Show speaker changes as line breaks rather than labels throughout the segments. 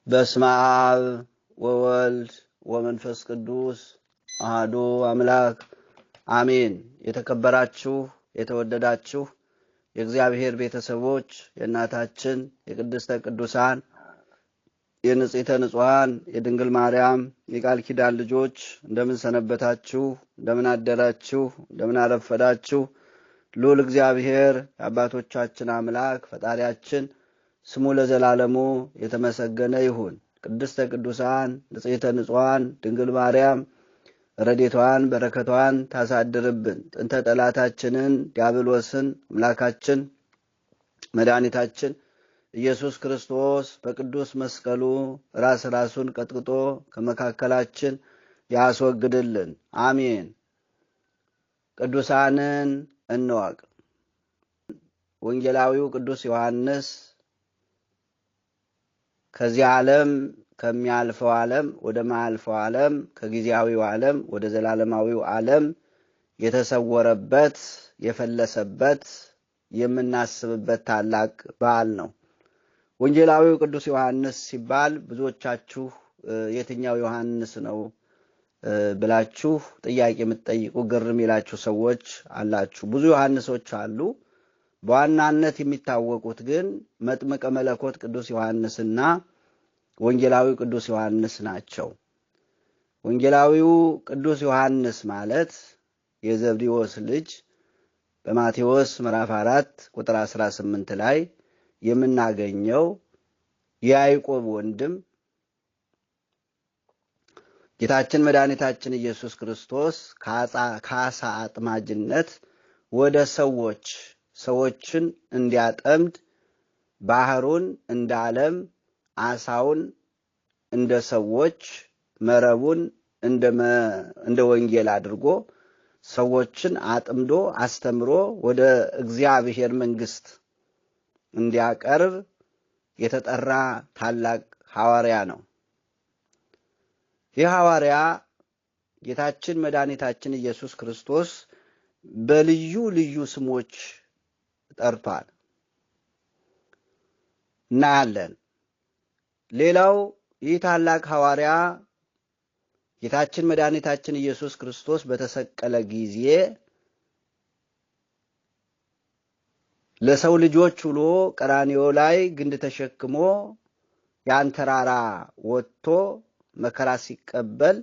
በስመ አብ ወወልድ ወመንፈስ ቅዱስ አሐዱ አምላክ አሜን። የተከበራችሁ የተወደዳችሁ የእግዚአብሔር ቤተሰቦች የእናታችን የቅድስተ ቅዱሳን የንጽሕተ ንጹሐን የድንግል ማርያም የቃል ኪዳን ልጆች እንደምን ሰነበታችሁ? እንደምን አደራችሁ? እንደምን አረፈዳችሁ? ልዑል እግዚአብሔር የአባቶቻችን አምላክ ፈጣሪያችን ስሙ ለዘላለሙ የተመሰገነ ይሁን። ቅድስተ ቅዱሳን ንጽሕተ ንጹሐን ድንግል ማርያም ረድኤቷን በረከቷን ታሳድርብን። ጥንተ ጠላታችንን ዲያብሎስን አምላካችን መድኃኒታችን ኢየሱስ ክርስቶስ በቅዱስ መስቀሉ ራሱን ቀጥቅጦ ከመካከላችን ያስወግድልን። አሜን። ቅዱሳንን እንወቅ። ወንጌላዊው ቅዱስ ዮሐንስ ከዚህ ዓለም ከሚያልፈው ዓለም ወደ ማያልፈው ዓለም ከጊዜያዊው ዓለም ወደ ዘላለማዊው ዓለም የተሰወረበት የፈለሰበት የምናስብበት ታላቅ በዓል ነው። ወንጌላዊው ቅዱስ ዮሐንስ ሲባል ብዙዎቻችሁ የትኛው ዮሐንስ ነው ብላችሁ ጥያቄ የምትጠይቁ ግርም ይላችሁ ሰዎች አላችሁ። ብዙ ዮሐንሶች አሉ። በዋናነት የሚታወቁት ግን መጥምቀ መለኮት ቅዱስ ዮሐንስና ወንጌላዊው ቅዱስ ዮሐንስ ናቸው። ወንጌላዊው ቅዱስ ዮሐንስ ማለት የዘብዴዎስ ልጅ በማቴዎስ ምዕራፍ 4 ቁጥር 18 ላይ የምናገኘው የያዕቆብ ወንድም ጌታችን መድኃኒታችን ኢየሱስ ክርስቶስ ከዓሣ አጥማጅነት ወደ ሰዎችን እንዲያጠምድ ባህሩን እንደ ዓለም ዓሣውን እንደ ሰዎች መረቡን እንደ ወንጌል አድርጎ ሰዎችን አጥምዶ አስተምሮ ወደ እግዚአብሔር መንግሥት እንዲያቀርብ የተጠራ ታላቅ ሐዋርያ ነው። ይህ ሐዋርያ ጌታችን መድኃኒታችን ኢየሱስ ክርስቶስ በልዩ ልዩ ስሞች ጠርቷል እናያለን። ሌላው ይህ ታላቅ ሐዋርያ ጌታችን መድኃኒታችን ኢየሱስ ክርስቶስ በተሰቀለ ጊዜ ለሰው ልጆች ሁሉ ቀራንዮ ላይ ግንድ ተሸክሞ ያን ተራራ ወጥቶ መከራ ሲቀበል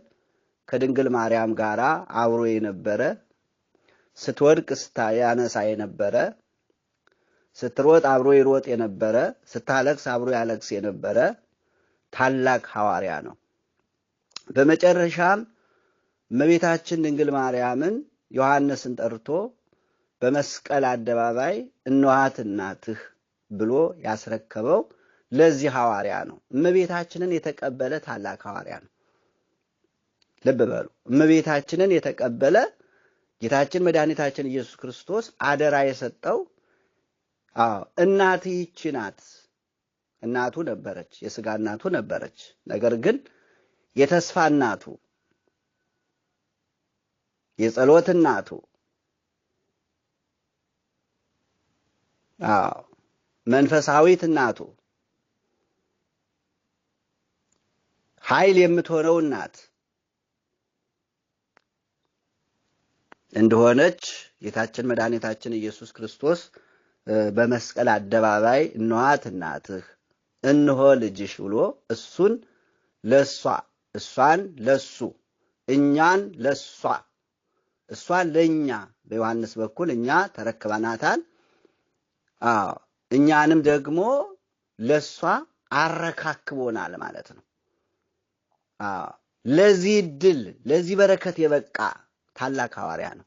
ከድንግል ማርያም ጋር አብሮ የነበረ፣ ስትወድቅ ያነሳ የነበረ፣ ስትሮጥ አብሮ ይሮጥ የነበረ፣ ስታለቅስ አብሮ ያለቅስ የነበረ ታላቅ ሐዋርያ ነው። በመጨረሻም እመቤታችን ድንግል ማርያምን ዮሐንስን ጠርቶ በመስቀል አደባባይ እነኋት እናትህ ብሎ ያስረከበው ለዚህ ሐዋርያ ነው። እመቤታችንን የተቀበለ ታላቅ ሐዋርያ ነው። ልብ በሉ። እመቤታችንን የተቀበለ ጌታችን መድኃኒታችን ኢየሱስ ክርስቶስ አደራ የሰጠው እናት ይህች ናት። እናቱ ነበረች፣ የሥጋ እናቱ ነበረች። ነገር ግን የተስፋ እናቱ፣ የጸሎት እናቱ፣ መንፈሳዊት እናቱ፣ ኃይል የምትሆነው እናት እንደሆነች ጌታችን መድኃኒታችን ኢየሱስ ክርስቶስ በመስቀል አደባባይ እነኋት እናትህ እነሆ ልጅሽ ብሎ እሱን ለሷ እሷን ለሱ እኛን ለሷ እሷን ለኛ በዮሐንስ በኩል እኛ ተረክበናታል። እኛንም ደግሞ ለሷ አረካክቦናል ማለት ነው። ለዚህ ድል ለዚህ በረከት የበቃ ታላቅ ሐዋርያ ነው።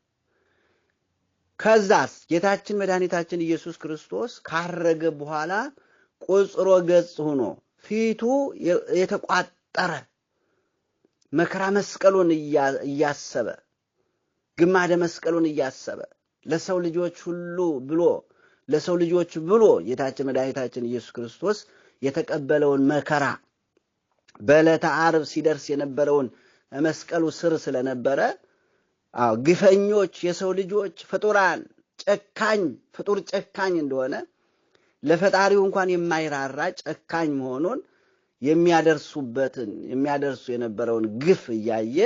ከዛስ ጌታችን መድኃኒታችን ኢየሱስ ክርስቶስ ካረገ በኋላ ቁጽሮ ገጽ ሆኖ ፊቱ የተቋጠረ መከራ መስቀሉን እያሰበ ግማደ መስቀሉን እያሰበ ለሰው ልጆች ብሎ ጌታችን መድኃኒታችን ኢየሱስ ክርስቶስ የተቀበለውን መከራ በዕለተ ዓርብ ሲደርስ የነበረውን መስቀሉ ስር ስለነበረ ግፈኞች የሰው ልጆች ፍጡራን ፍጡር ጨካኝ እንደሆነ ለፈጣሪው እንኳን የማይራራ ጨካኝ መሆኑን የሚያደርሱ የነበረውን ግፍ እያየ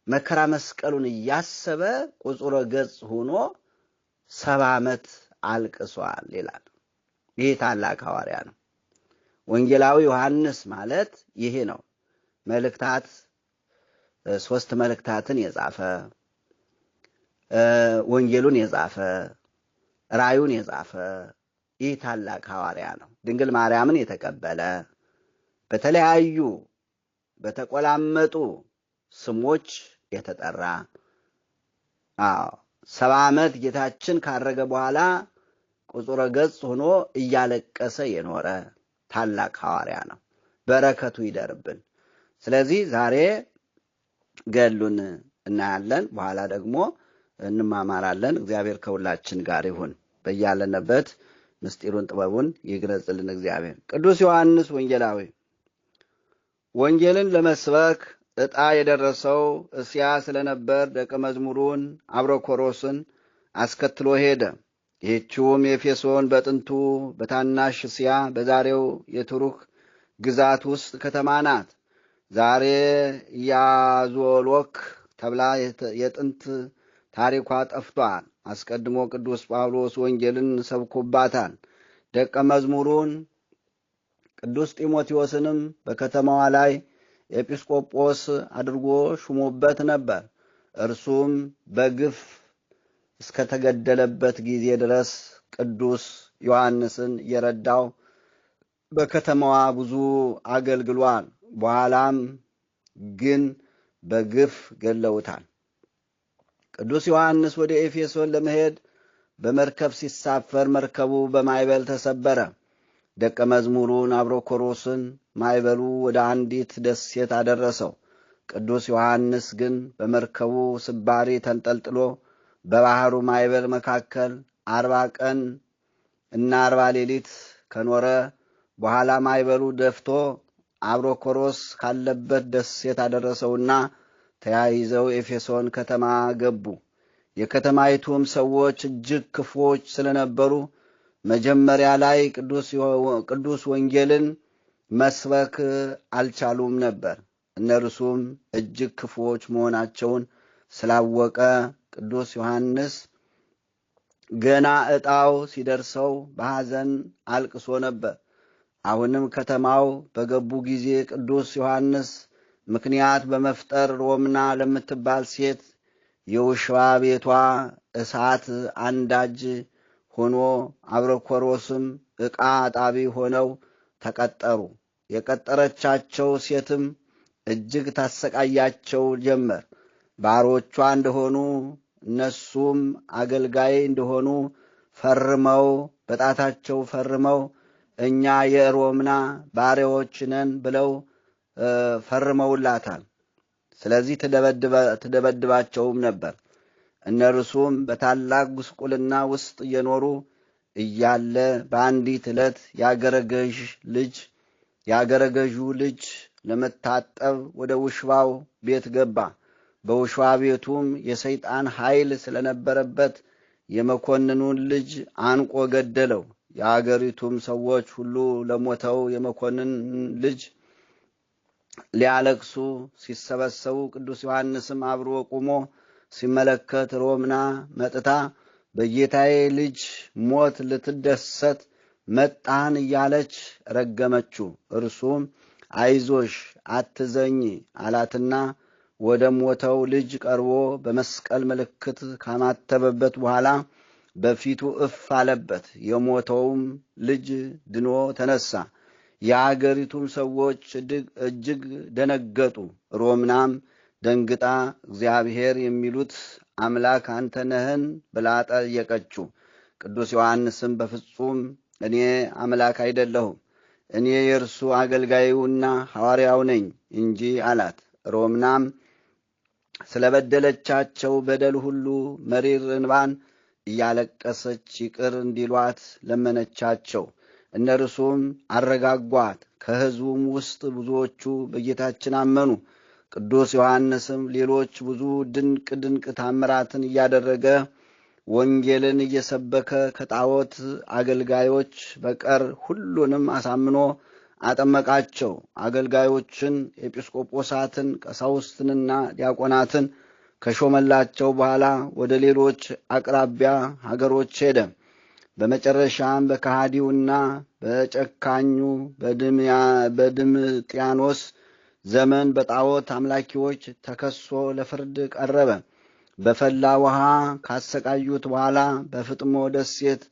መከራ መስቀሉን እያሰበ ቁጹረ ገጽ ሆኖ 70 ዓመት አልቅሷል ይላል። ይህ ታላቅ ሐዋርያ ነው። ወንጌላዊ ዮሐንስ ማለት ይሄ ነው። መልእክታት 3 መልእክታትን የጻፈ ወንጌሉን የጻፈ ራእዩን የጻፈ ይህ ታላቅ ሐዋርያ ነው። ድንግል ማርያምን የተቀበለ በተለያዩ በተቆላመጡ ስሞች የተጠራ 70 ዓመት ጌታችን ካረገ በኋላ ቁጹረ ገጽ ሆኖ እያለቀሰ የኖረ ታላቅ ሐዋርያ ነው። በረከቱ ይደርብን። ስለዚህ ዛሬ ገድሉን እናያለን፣ በኋላ ደግሞ እንማማራለን። እግዚአብሔር ከሁላችን ጋር ይሁን። በያለንበት ምስጢሩን ጥበቡን ይግለጽልን እግዚአብሔር። ቅዱስ ዮሐንስ ወንጌላዊ ወንጌልን ለመስበክ ዕጣ የደረሰው እስያ ስለነበር ደቀ መዝሙሩን አብሮኮሮስን አስከትሎ ሄደ። ይህችውም ኤፌሶን በጥንቱ በታናሽ እስያ በዛሬው የቱርክ ግዛት ውስጥ ከተማ ናት። ዛሬ ያዞሎክ ተብላ የጥንት ታሪኳ ጠፍቷል። አስቀድሞ ቅዱስ ጳውሎስ ወንጌልን ሰብኮባታል። ደቀ መዝሙሩን ቅዱስ ጢሞቴዎስንም በከተማዋ ላይ ኤጲስቆጶስ አድርጎ ሹሞበት ነበር። እርሱም በግፍ እስከተገደለበት ጊዜ ድረስ ቅዱስ ዮሐንስን የረዳው በከተማዋ ብዙ አገልግሏል። በኋላም ግን በግፍ ገለውታል። ቅዱስ ዮሐንስ ወደ ኤፌሶን ለመሄድ በመርከብ ሲሳፈር መርከቡ በማዕበል ተሰበረ። ደቀ መዝሙሩን አብሮኮሮስን ማዕበሉ ወደ አንዲት ደሴት አደረሰው። ቅዱስ ዮሐንስ ግን በመርከቡ ስባሪ ተንጠልጥሎ በባህሩ ማዕበል መካከል 40 ቀን እና 40 ሌሊት ከኖረ በኋላ ማዕበሉ ደፍቶ አብሮኮሮስ ካለበት ደሴት አደረሰውና ተያይዘው ኤፌሶን ከተማ ገቡ። የከተማይቱም ሰዎች እጅግ ክፉዎች ስለነበሩ መጀመሪያ ላይ ቅዱስ ወንጌልን መስበክ አልቻሉም ነበር። እነርሱም እጅግ ክፉዎች መሆናቸውን ስላወቀ ቅዱስ ዮሐንስ ገና ዕጣው ሲደርሰው በሐዘን አልቅሶ ነበር። አሁንም ከተማው በገቡ ጊዜ ቅዱስ ዮሐንስ ምክንያት በመፍጠር ሮምና ለምትባል ሴት የውሽባ ቤቷ እሳት አንዳጅ ሆኖ አብሮኮሮስም ዕቃ አጣቢ ሆነው ተቀጠሩ። የቀጠረቻቸው ሴትም እጅግ ታሰቃያቸው ጀመር። ባሮቿ እንደሆኑ እነሱም አገልጋይ እንደሆኑ ፈርመው በጣታቸው ፈርመው እኛ የሮምና ባሪያዎች ነን ብለው ፈርመውላታል። ስለዚህ ትደበድባቸውም ነበር። እነርሱም በታላቅ ጉስቁልና ውስጥ እየኖሩ እያለ በአንዲት ዕለት የአገረ ገዡ ልጅ ለመታጠብ ወደ ውሽባው ቤት ገባ። በውሽባ ቤቱም የሰይጣን ኃይል ስለነበረበት የመኮንኑን ልጅ አንቆ ገደለው። የአገሪቱም ሰዎች ሁሉ ለሞተው የመኮንን ልጅ ሊያለቅሱ ሲሰበሰቡ ቅዱስ ዮሐንስም አብሮ ቆሞ ሲመለከት ሮምና መጥታ በጌታዬ ልጅ ሞት ልትደሰት መጣን እያለች ረገመችው። እርሱም አይዞሽ አትዘኝ አላትና ወደ ሞተው ልጅ ቀርቦ በመስቀል ምልክት ካማተበበት በኋላ በፊቱ እፍ አለበት። የሞተውም ልጅ ድኖ ተነሳ። የአገሪቱም ሰዎች እጅግ ደነገጡ። ሮምናም ደንግጣ እግዚአብሔር የሚሉት አምላክ አንተ ነህን ብላ ጠየቀችው። ቅዱስ ዮሐንስም በፍጹም እኔ አምላክ አይደለሁም፣ እኔ የእርሱ አገልጋዩና ሐዋርያው ነኝ እንጂ አላት። ሮምናም ስለበደለቻቸው በደል ሁሉ መሪር እንባን እያለቀሰች ይቅር እንዲሏት ለመነቻቸው። እነርሱም አረጋጓት። ከሕዝቡም ውስጥ ብዙዎቹ በጌታችን አመኑ። ቅዱስ ዮሐንስም ሌሎች ብዙ ድንቅ ታምራትን እያደረገ ወንጌልን እየሰበከ ከጣዖት አገልጋዮች በቀር ሁሉንም አሳምኖ አጠመቃቸው። አገልጋዮችን ኤጲስቆጶሳትን፣ ቀሳውስትንና ዲያቆናትን ከሾመላቸው በኋላ ወደ ሌሎች አቅራቢያ ሀገሮች ሄደ። በመጨረሻም በከሃዲውና በጨካኙ በድምጥያኖስ ዘመን በጣዖት አምላኪዎች ተከሶ ለፍርድ ቀረበ። በፈላ ውሃ ካሰቃዩት በኋላ በፍጥሞ ደሴት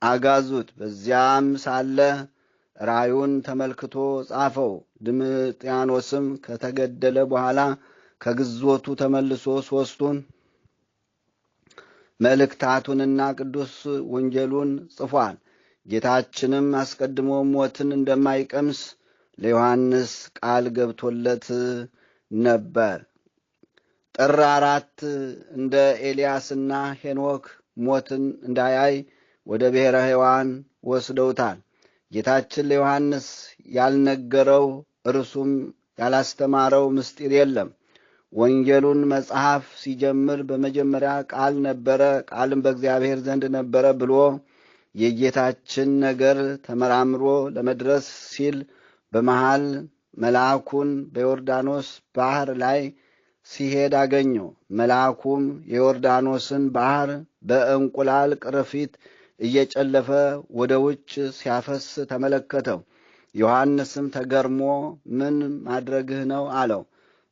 አጋዙት። በዚያም ሳለ ራዩን ተመልክቶ ጻፈው። ድምጥያኖስም ከተገደለ በኋላ ከግዞቱ ተመልሶ ሦስቱን መልእክታቱንና ቅዱስ ወንጌሉን ጽፏል። ጌታችንም አስቀድሞ ሞትን እንደማይቀምስ ለዮሐንስ ቃል ገብቶለት ነበር። ጥር 4 እንደ ኤልያስና ሄኖክ ሞትን እንዳያይ ወደ ብሔረ ሕያዋን ወስደውታል። ጌታችን ለዮሐንስ ያልነገረው እርሱም ያላስተማረው ምስጢር የለም። ወንጌሉን መጽሐፍ ሲጀምር በመጀመሪያ ቃል ነበረ፣ ቃልም በእግዚአብሔር ዘንድ ነበረ ብሎ የጌታችን ነገር ተመራምሮ ለመድረስ ሲል በመሃል መልአኩን በዮርዳኖስ ባህር ላይ ሲሄድ አገኘው። መልአኩም የዮርዳኖስን ባህር በእንቁላል ቅርፊት እየጨለፈ ወደ ውጭ ሲያፈስ ተመለከተው። ዮሐንስም ተገርሞ ምን ማድረግህ ነው አለው።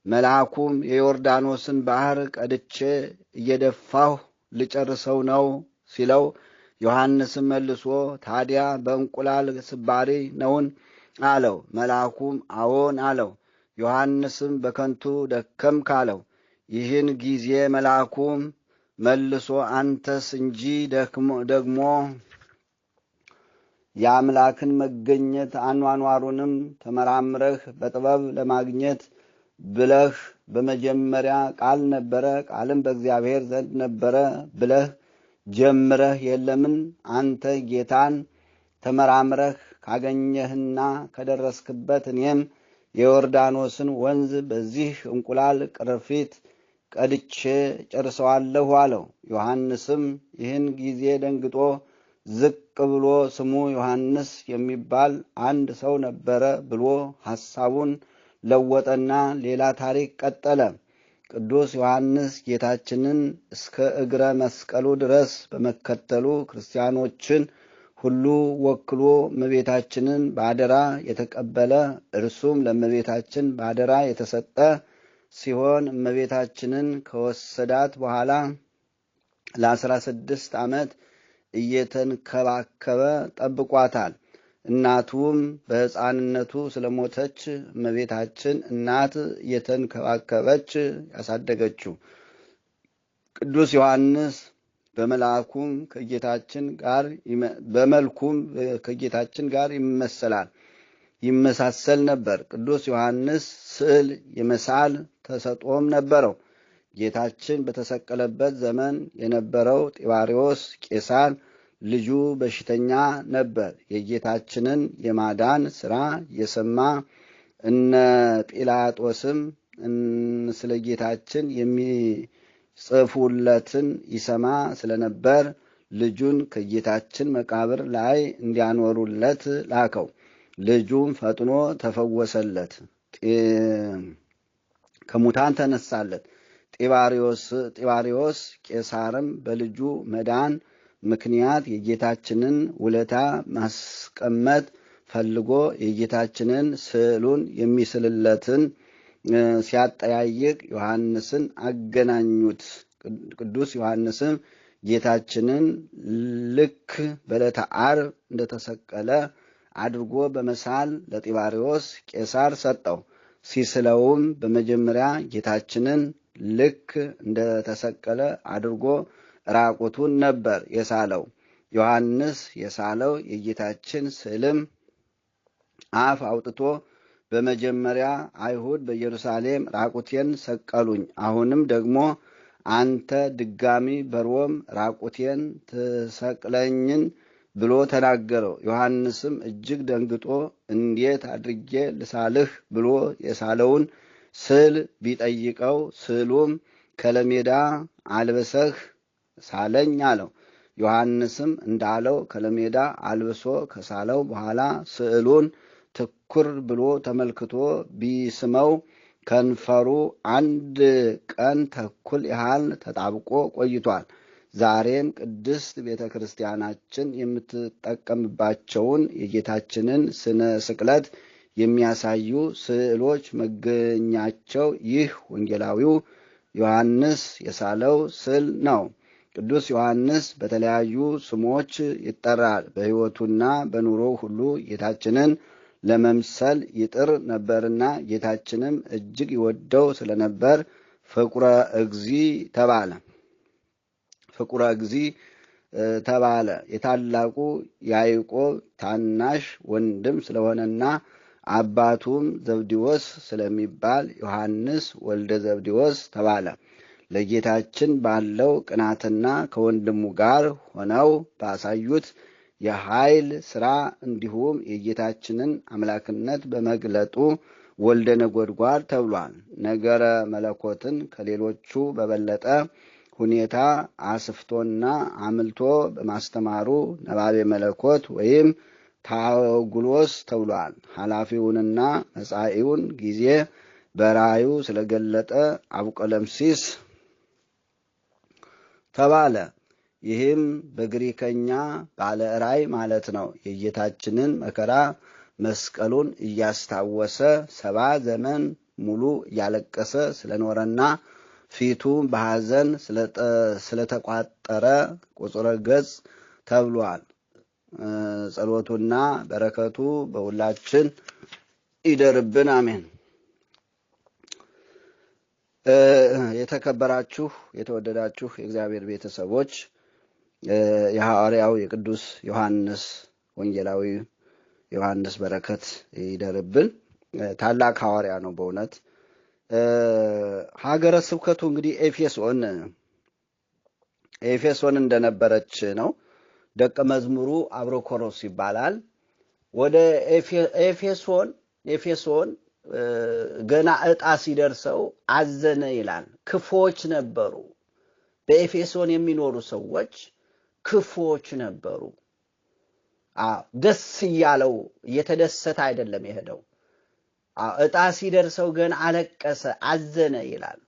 መልአኩም የዮርዳኖስን ባህር ቀድቼ እየደፋሁ ልጨርሰው ነው ሲለው፣ ዮሐንስም መልሶ ታዲያ በእንቁላል ስባሪ ነውን አለው። መልአኩም አዎን አለው። ዮሐንስም በከንቱ ደከምክ አለው። ይህን ጊዜ መልአኩም መልሶ አንተስ እንጂ ደግሞ የአምላክን መገኘት አኗኗሩንም ተመራምረህ በጥበብ ለማግኘት ብለህ በመጀመሪያ ቃል ነበረ፣ ቃልም በእግዚአብሔር ዘንድ ነበረ ብለህ ጀምረህ የለምን? አንተ ጌታን ተመራምረህ ካገኘህና ከደረስክበት እኔም የዮርዳኖስን ወንዝ በዚህ እንቁላል ቅርፊት ቀድቼ ጨርሰዋለሁ አለው። ዮሐንስም ይህን ጊዜ ደንግጦ ዝቅ ብሎ ስሙ ዮሐንስ የሚባል አንድ ሰው ነበረ ብሎ ሐሳቡን ለወጠና ሌላ ታሪክ ቀጠለ። ቅዱስ ዮሐንስ ጌታችንን እስከ እግረ መስቀሉ ድረስ በመከተሉ ክርስቲያኖችን ሁሉ ወክሎ እመቤታችንን በአደራ የተቀበለ እርሱም ለእመቤታችን በአደራ የተሰጠ ሲሆን እመቤታችንን ከወሰዳት በኋላ ለ16 ዓመት እየተንከባከበ ጠብቋታል። እናቱም በሕፃንነቱ ስለሞተች እመቤታችን እናት እየተንከባከበች ያሳደገችው። ቅዱስ ዮሐንስ በመልኩም ከጌታችን ጋር ይመሳሰል ነበር። ቅዱስ ዮሐንስ ስዕል የመሳል ተሰጥኦም ነበረው። ጌታችን በተሰቀለበት ዘመን የነበረው ጢባሪዎስ ቄሳር ልጁ በሽተኛ ነበር። የጌታችንን የማዳን ሥራ የሰማ እነ ጲላጦስም ስለ ጌታችን የሚጽፉለትን ይሰማ ስለነበር ልጁን ከጌታችን መቃብር ላይ እንዲያኖሩለት ላከው። ልጁም ፈጥኖ ተፈወሰለት፣ ከሙታን ተነሳለት። ጢባሪዎስ ቄሳርም በልጁ መዳን ምክንያት የጌታችንን ውለታ ማስቀመጥ ፈልጎ የጌታችንን ስዕሉን የሚስልለትን ሲያጠያይቅ ዮሐንስን አገናኙት። ቅዱስ ዮሐንስም ጌታችንን ልክ በዕለተ ዓርብ እንደተሰቀለ አድርጎ በመሳል ለጢባሪዎስ ቄሳር ሰጠው። ሲስለውም በመጀመሪያ ጌታችንን ልክ እንደተሰቀለ አድርጎ ራቁቱን ነበር የሳለው። ዮሐንስ የሳለው የጌታችን ስዕልም አፍ አውጥቶ በመጀመሪያ አይሁድ በኢየሩሳሌም ራቁቴን ሰቀሉኝ፣ አሁንም ደግሞ አንተ ድጋሚ በሮም ራቁቴን ትሰቅለኝን ብሎ ተናገረው። ዮሐንስም እጅግ ደንግጦ እንዴት አድርጌ ልሳልህ ብሎ የሳለውን ስዕል ቢጠይቀው ስዕሉም ከለሜዳ አልብሰህ ሳለኝ አለው። ዮሐንስም እንዳለው ከለሜዳ አልብሶ ከሳለው በኋላ ስዕሉን ትኩር ብሎ ተመልክቶ ቢስመው ከንፈሩ 1 ቀን ተኩል ያህል ተጣብቆ ቆይቷል። ዛሬም ቅድስት ቤተ ክርስቲያናችን የምትጠቀምባቸውን የጌታችንን ስነ ስቅለት የሚያሳዩ ስዕሎች መገኛቸው ይህ ወንጌላዊው ዮሐንስ የሳለው ስዕል ነው። ቅዱስ ዮሐንስ በተለያዩ ስሞች ይጠራል። በሕይወቱና በኑሮው ሁሉ ጌታችንን ለመምሰል ይጥር ነበርና ጌታችንም እጅግ ይወደው ስለነበር ፍቁረ እግዚእ ተባለ። ፍቁረ እግዚእ ተባለ። የታላቁ ያዕቆብ ታናሽ ወንድም ስለሆነና አባቱም ዘብዴዎስ ስለሚባል ዮሐንስ ወልደ ዘብዴዎስ ተባለ። ለጌታችን ባለው ቅናትና ከወንድሙ ጋር ሆነው ባሳዩት የኃይል ሥራ እንዲሁም የጌታችንን አምላክነት በመግለጡ ወልደ ነጎድጓድ ተብሏል። ነገረ መለኮትን ከሌሎቹ በበለጠ ሁኔታ አስፍቶና አምልቶ በማስተማሩ ነባቤ መለኮት ወይም ታውግሎስ ተብሏል። ኃላፊውንና መጻኢውን ጊዜ በራእዩ ስለገለጠ አቡቀለምሲስ ተባለ። ይህም በግሪከኛ ባለ ራእይ ማለት ነው። የጌታችንን መከራ መስቀሉን እያስታወሰ 70 ዘመን ሙሉ እያለቀሰ ስለኖረና ፊቱ በሐዘን ስለተቋጠረ ቁጽረ ገጽ ተብሏል። ጸሎቱና በረከቱ በሁላችን ይደርብን፣ አሜን። የተከበራችሁ የተወደዳችሁ የእግዚአብሔር ቤተሰቦች የሐዋርያው የቅዱስ ዮሐንስ ወንጌላዊ ዮሐንስ በረከት ይደርብን። ታላቅ ሐዋርያ ነው በእውነት። ሀገረ ስብከቱ እንግዲህ ኤፌሶን እንደነበረች ነው። ደቀ መዝሙሩ አብሮኮሮስ ይባላል። ወደ ኤፌሶን ገና ዕጣ ሲደርሰው አዘነ ይላል። ክፉዎች ነበሩ። በኤፌሶን የሚኖሩ ሰዎች ክፉዎች ነበሩ። ደስ እያለው እየተደሰተ አይደለም የሄደው። ዕጣ ሲደርሰው ገና አለቀሰ፣ አዘነ ይላል።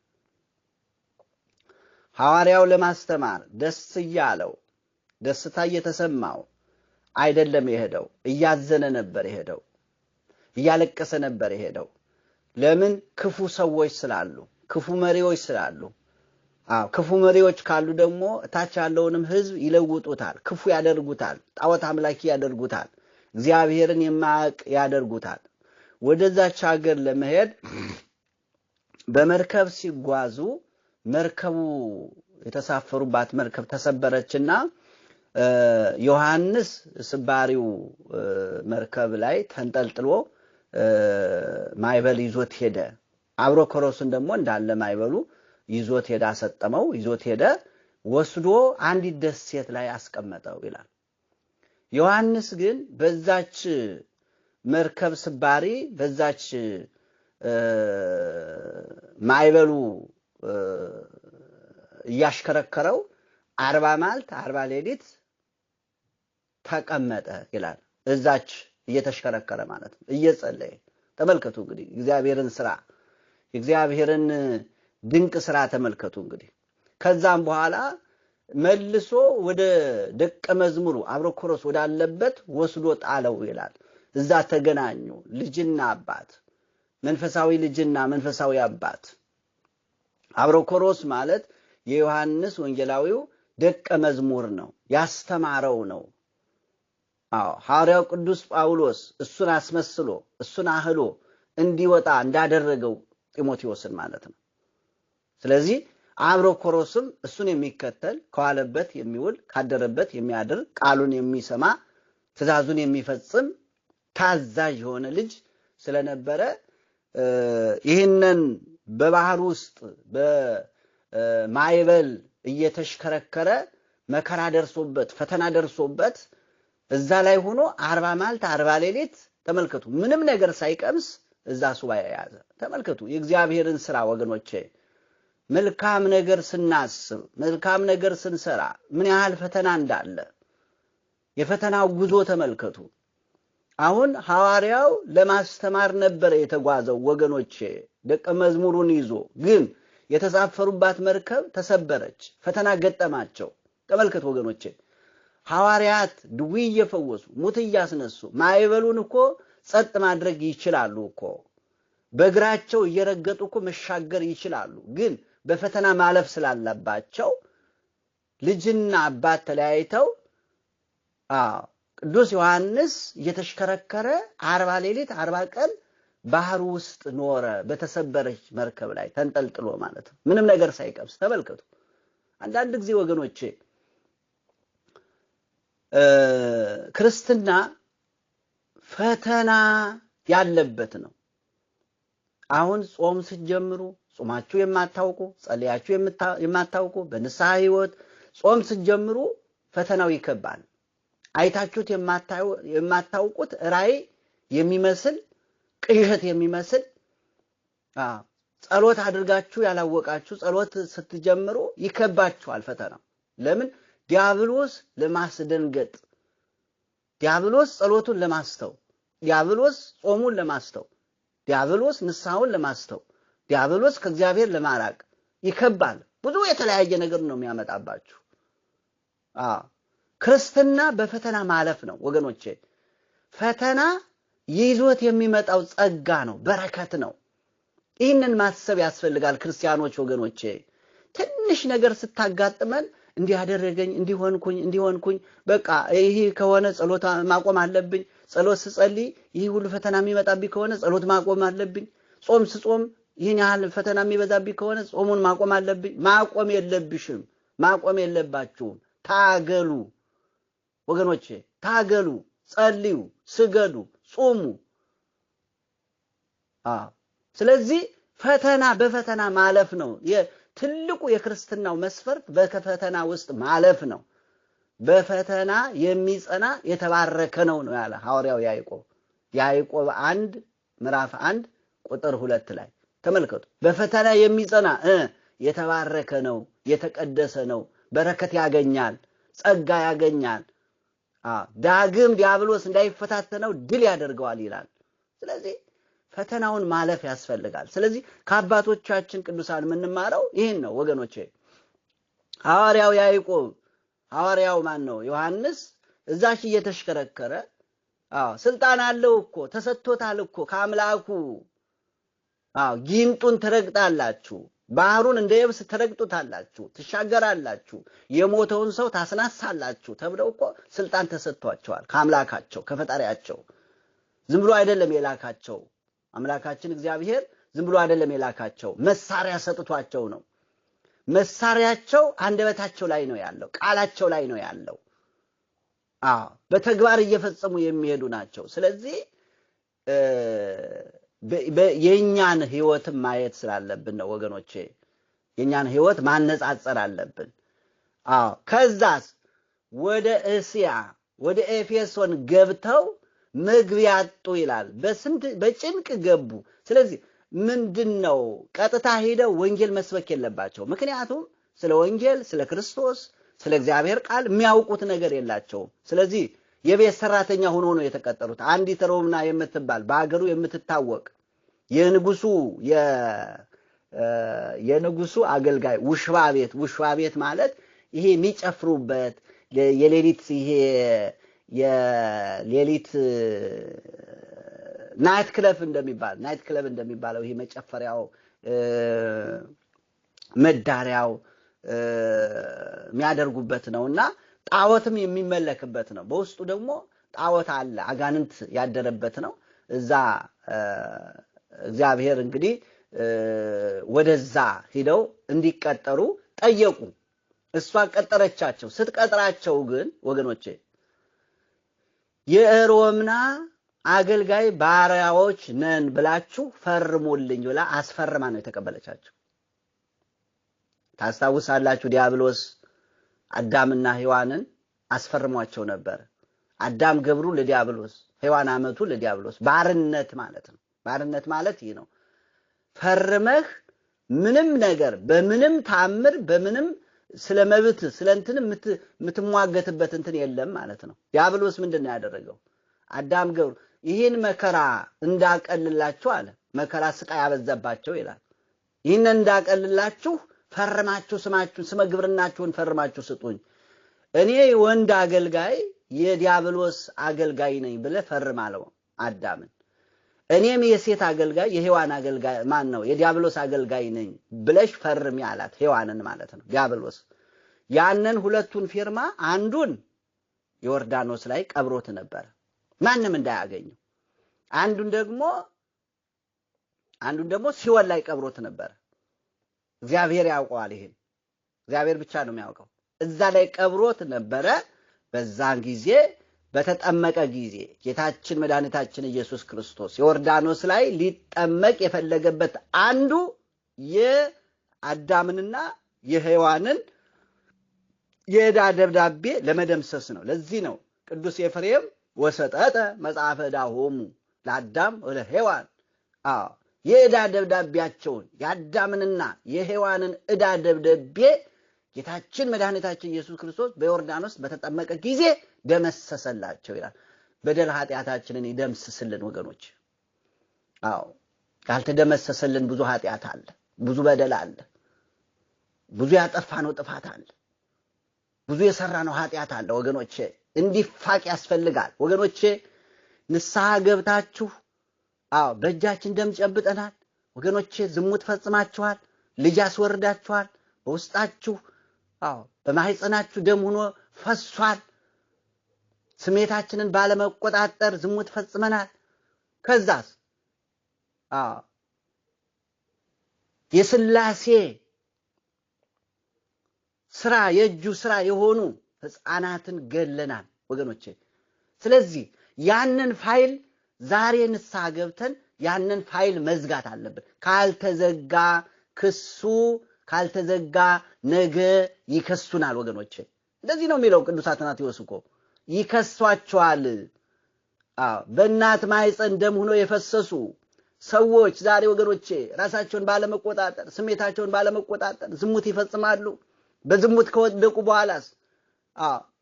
ሐዋርያው ለማስተማር ደስ እያለው ደስታ እየተሰማው አይደለም የሄደው። እያዘነ ነበር የሄደው። እያለቀሰ ነበር የሄደው። ለምን? ክፉ ሰዎች ስላሉ፣ ክፉ መሪዎች ስላሉ። ክፉ መሪዎች ካሉ ደግሞ እታች ያለውንም ሕዝብ ይለውጡታል፣ ክፉ ያደርጉታል፣ ጣዖት አምላኪ ያደርጉታል፣ እግዚአብሔርን የማያውቅ ያደርጉታል። ወደዛች ሀገር ለመሄድ በመርከብ ሲጓዙ መርከቡ የተሳፈሩባት መርከብ ተሰበረችና ዮሐንስ ስባሪው መርከብ ላይ ተንጠልጥሎ ማይበል ይዞት ሄደ። አብሮኮሮስን ደግሞ እንዳለ ማይበሉ ይዞት ሄደ፣ አሰጠመው፣ ይዞት ሄደ። ወስዶ አንዲት ደሴት ላይ አስቀመጠው ይላል። ዮሐንስ ግን በዛች መርከብ ስባሪ በዛች ማይበሉ እያሽከረከረው 40 መዓልት 40 ሌሊት ተቀመጠ ይላል። እዛች እየተሽከረከረ ማለት ነው፣ እየጸለየ። ተመልከቱ እንግዲህ እግዚአብሔርን ስራ፣ እግዚአብሔርን ድንቅ ስራ ተመልከቱ እንግዲህ። ከዛም በኋላ መልሶ ወደ ደቀ መዝሙሩ አብሮኮሮስ ወዳለበት ወስዶ ጣለው ይላል። እዛ ተገናኙ፣ ልጅና አባት፣ መንፈሳዊ ልጅና መንፈሳዊ አባት። አብሮኮሮስ ማለት የዮሐንስ ወንጌላዊው ደቀ መዝሙር ነው፣ ያስተማረው ነው። ሐዋርያው ቅዱስ ጳውሎስ እሱን አስመስሎ እሱን አህሎ እንዲወጣ እንዳደረገው ጢሞቴዎስን ማለት ነው። ስለዚህ አብሮኮሮስም እሱን የሚከተል ከዋለበት የሚውል ካደረበት የሚያድር ቃሉን የሚሰማ ትእዛዙን የሚፈጽም ታዛዥ የሆነ ልጅ ስለነበረ ይህንን በባህር ውስጥ በማይበል እየተሽከረከረ መከራ ደርሶበት ፈተና ደርሶበት እዛ ላይ ሆኖ 40 መዓልት 40 ሌሊት ተመልከቱ፣ ምንም ነገር ሳይቀምስ እዛ ሱባኤ ያዘ። ተመልከቱ የእግዚአብሔርን ስራ ወገኖቼ። መልካም ነገር ስናስብ፣ መልካም ነገር ስንሰራ ምን ያህል ፈተና እንዳለ የፈተናው ጉዞ ተመልከቱ። አሁን ሐዋርያው ለማስተማር ነበር የተጓዘው ወገኖቼ ደቀ መዝሙሩን ይዞ ግን የተሳፈሩባት መርከብ ተሰበረች ፈተና ገጠማቸው ተመልከቱ ወገኖቼ ሐዋርያት ድዊ እየፈወሱ ሙት እያስነሱ ማይበሉን እኮ ጸጥ ማድረግ ይችላሉ እኮ በእግራቸው እየረገጡ እኮ መሻገር ይችላሉ ግን በፈተና ማለፍ ስላለባቸው ልጅና አባት ተለያይተው ቅዱስ ዮሐንስ እየተሽከረከረ 40 ሌሊት 40 ቀን ባህር ውስጥ ኖረ በተሰበረች መርከብ ላይ ተንጠልጥሎ ማለት ነው ምንም ነገር ሳይቀምስ ተመልከቱ አንዳንድ ጊዜ ወገኖቼ ክርስትና ፈተና ያለበት ነው አሁን ጾም ሲጀምሩ ጾማችሁ የማታውቁ ጸልያችሁ የማታውቁ በንስሐ ህይወት ጾም ሲጀምሩ ፈተናው ይከባል አይታችሁት የማታውቁት ራይ የሚመስል ቅዠት የሚመስል ጸሎት አድርጋችሁ ያላወቃችሁ ጸሎት ስትጀምሩ ይከባችኋል ፈተናው ለምን ዲያብሎስ ለማስደንገጥ ዲያብሎስ ጸሎቱን ለማስተው ዲያብሎስ ጾሙን ለማስተው ዲያብሎስ ንስሐውን ለማስተው ዲያብሎስ ከእግዚአብሔር ለማራቅ ይከባል ብዙ የተለያየ ነገር ነው የሚያመጣባችሁ ክርስትና በፈተና ማለፍ ነው ወገኖቼ ፈተና ይዞት የሚመጣው ጸጋ ነው በረከት ነው ይህንን ማሰብ ያስፈልጋል ክርስቲያኖች ወገኖቼ ትንሽ ነገር ስታጋጥመን እንዲያደረገኝ እንዲሆንኩኝ በቃ ይሄ ከሆነ ጸሎት ማቆም አለብኝ ጸሎት ስጸልይ ይሄ ሁሉ ፈተና የሚመጣብኝ ከሆነ ጸሎት ማቆም አለብኝ ጾም ስጾም ይሄን ያህል ፈተና የሚበዛብኝ ከሆነ ጾሙን ማቆም አለብኝ ማቆም የለብሽም ማቆም የለባችሁም ታገሉ ወገኖቼ ታገሉ ጸልዩ ስገዱ ጾሙ ስለዚህ ፈተና በፈተና ማለፍ ነው ትልቁ የክርስትናው መስፈርት በፈተና ውስጥ ማለፍ ነው በፈተና የሚጸና የተባረከ ነው ያለ ሐዋርያው ያዕቆብ 1 ምዕራፍ 1 ቁጥር 2 ላይ ተመልከቱ በፈተና የሚጸና የተባረከ ነው የተቀደሰ ነው በረከት ያገኛል ጸጋ ያገኛል ዳግም ዲያብሎስ እንዳይፈታተነው ድል ያደርገዋል ይላል ስለዚህ ፈተናውን ማለፍ ያስፈልጋል ስለዚህ ከአባቶቻችን ቅዱሳን ምንማረው ይሄን ነው ወገኖቼ ሐዋርያው ያዕቆብ ሐዋርያው ማን ነው ዮሐንስ እዛሽ እየተሽከረከረ ስልጣን አለው እኮ ተሰጥቶታል እኮ ከአምላኩ ጊንጡን ተረግጣላችሁ ባህሩን እንደ የብስ ተረግጡታላችሁ ትሻገራላችሁ የሞተውን ሰው ታስነሳላችሁ ተብለው እኮ ስልጣን ተሰጥቷቸዋል ከአምላካቸው ከፈጣሪያቸው ዝም ብሎ አይደለም የላካቸው አምላካችን እግዚአብሔር ዝም ብሎ አይደለም የላካቸው መሳሪያ ሰጥቷቸው ነው መሳሪያቸው አንደበታቸው ላይ ነው ያለው ቃላቸው ላይ ነው ያለው በተግባር እየፈጸሙ የሚሄዱ ናቸው ስለዚህ የኛን ህይወት ማየት ስላለብን ነው ወገኖቼ የኛን ህይወት ማነጻጸር አለብን ከዛስ ወደ እስያ ወደ ኤፌሶን ገብተው መግቢያ አጡ ይላል በጭንቅ ገቡ ስለዚህ ምንድነው ቀጥታ ሄደው ወንጌል መስበክ የለባቸው ምክንያቱም ስለ ወንጌል ስለ ክርስቶስ ስለ እግዚአብሔር ቃል የሚያውቁት ነገር የላቸው ስለዚህ የቤት ሰራተኛ ሆኖ ነው የተቀጠሩት አንዲት ሮምና የምትባል በአገሩ የምትታወቅ የንጉሱ አገልጋይ ውሽባ ቤት ማለት ይሄ የሚጨፍሩበት የሌሊት ይሄ የሌሊት ናይት ክለብ እንደሚባለው ይሄ መጨፈሪያው መዳሪያው የሚያደርጉበት ነውና ጣዖትም የሚመለክበት ነው በውስጡ ደግሞ ጣዖት አለ አጋንንት ያደረበት ነው እዛ እግዚአብሔር እንግዲህ ወደዛ ሄደው እንዲቀጠሩ ጠየቁ እሷ ቀጠረቻቸው ስትቀጥራቸው ግን ወገኖቼ የሮምና አገልጋይ ባሪያዎች ነን ብላችሁ ፈርሙልኝ ብላ አስፈርማ ነው የተቀበለቻቸው ታስታውሳላችሁ ዲያብሎስ አዳምና ሔዋንን አስፈርሟቸው ነበር አዳም ገብሩ ለዲያብሎስ ሔዋን አመቱ ለዲያብሎስ ባርነት ማለት ነው ባርነት ማለት ይሄ ነው ፈርመህ ምንም ነገር በምንም ታምር በምንም ስለመብት ስለንትን ምትሟገትበት እንትን የለም ማለት ነው ዲያብሎስ ምንድነው ያደረገው አዳም ገብሩ ይህን መከራ እንዳቀልላችሁ አለ። መከራ ስቃይ ያበዛባቸው ይላል። ይህን እንዳቀልላችሁ ፈርማችሁ ስመ ግብርናችሁን ፈርማችሁ ስጡኝ። እኔ ወንድ አገልጋይ የዲያብሎስ አገልጋይ ነኝ ብለህ ፈርም አለው አዳምን። እኔም የሴት አገልጋይ የሔዋን አገልጋይ ማን ነው የዲያብሎስ አገልጋይ ነኝ ብለሽ ፈርሚ አላት። ሔዋንን ማለት ነው ዲያብሎስ። ያንን ሁለቱን ፊርማ አንዱን ዮርዳኖስ ላይ ቀብሮት ነበር ማንም እንዳያገኘው፣ አንዱን ደግሞ ሲኦል ላይ ቀብሮት ነበር። እግዚአብሔር ያውቀዋል። ይሄን እግዚአብሔር ብቻ ነው የሚያውቀው። እዛ ላይ ቀብሮት ነበረ። በዛን ጊዜ በተጠመቀ ጊዜ ጌታችን መድኃኒታችን ኢየሱስ ክርስቶስ ዮርዳኖስ ላይ ሊጠመቅ የፈለገበት አንዱ የአዳምንና የሔዋንን የዕዳ ደብዳቤ ለመደምሰስ ነው። ለዚህ ነው ቅዱስ ኤፍሬም ወሰጠጠ መጽሐፈ ዕዳሆሙ ለአዳም ወለሔዋን የዕዳ ደብዳቤያቸውን የአዳምንና የሔዋንን ዕዳ ደብዳቤ ጌታችን መድኃኒታችን ኢየሱስ ክርስቶስ በዮርዳኖስ በተጠመቀ ጊዜ ደመሰሰላቸው ይላል። በደል ኃጢአታችንን ይደምስስልን ወገኖች። ያልተደመሰሰልን ብዙ ኃጢአት አለ፣ ብዙ በደል አለ፣ ብዙ ያጠፋነው ጥፋት አለ፣ ብዙ የሰራነው ኃጢአት አለ ወገኖቼ። እንዲፋቅ ያስፈልጋል ወገኖቼ። ንስሐ ገብታችሁ በእጃችን ደም ጨብጠናል ወገኖቼ። ዝሙት ፈጽማችኋል፣ ልጅ አስወርዳችኋል፣ በውስጣችሁ በማህፀናችሁ ደም ሆኖ ፈሷል። ስሜታችንን ባለመቆጣጠር ዝሙት ፈጽመናል። ከዛስ የሥላሴ ስራ የእጁ ስራ የሆኑ ሕፃናትን ገለናል ወገኖቼ። ስለዚህ ያንን ፋይል ዛሬ ንስሐ ገብተን ያንን ፋይል መዝጋት አለብን። ካልተዘጋ ክሱ ካልተዘጋ ነገ ይከሱናል ወገኖቼ። እንደዚህ ነው የሚለው ቅዱስ አትናቴዎስ እኮ ይከሷቸዋል። በእናት ማህፀን ደም ሆኖ የፈሰሱ ሰዎች ዛሬ ወገኖቼ ራሳቸውን ባለመቆጣጠር ስሜታቸውን ባለመቆጣጠር ዝሙት ይፈጽማሉ። በዝሙት ከወደቁ በኋላስ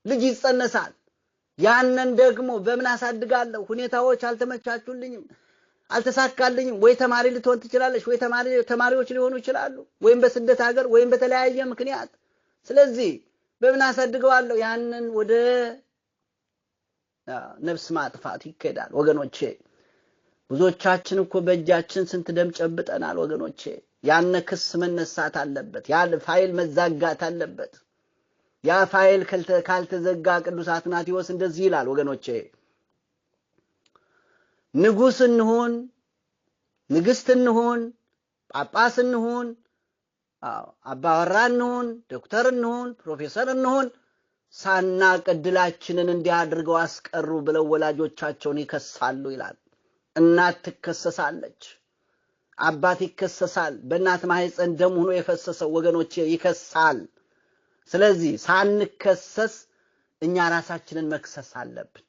ልጅ ይጸነሳል። ያንን ደግሞ በምን አሳድጋለሁ? ሁኔታዎች አልተመቻቹልኝም፣ አልተሳካልኝም። ወይ ተማሪ ልትሆን ትችላለች፣ ወይ ተማሪዎች ሊሆኑ ይችላሉ፣ ወይም በስደት ሀገር ወይም በተለያየ ምክንያት። ስለዚህ በምን አሳድገዋለሁ? ያንን ወደ ነፍስ ማጥፋት ይከዳል ወገኖቼ። ብዙዎቻችን እኮ በእጃችን ስንት ደም ጨብጠናል ወገኖቼ። ያን ክስ መነሳት አለበት። ያ ፋይል መዛጋት አለበት። ያ ፋይል ካልተዘጋ ቅዱስ አትናቴዎስ እንደዚህ ይላል ወገኖቼ፣ ንጉስ እንሁን፣ ንግስት እንሁን፣ ጳጳስ እንሁን፣ አባወራ እንሁን፣ ዶክተር እንሁን፣ ፕሮፌሰር እንሁን ሳናቅ ዕድላችንን እንዲህ አድርገው አስቀሩ ብለው ወላጆቻቸውን ይከሳሉ ይላል። እናት ትከሰሳለች፣ አባት ይከሰሳል። በእናት ማህፀን ደም ሆኖ የፈሰሰው ወገኖቼ ይከሳል። ስለዚህ ሳንከሰስ እኛ ራሳችንን መክሰስ አለብን።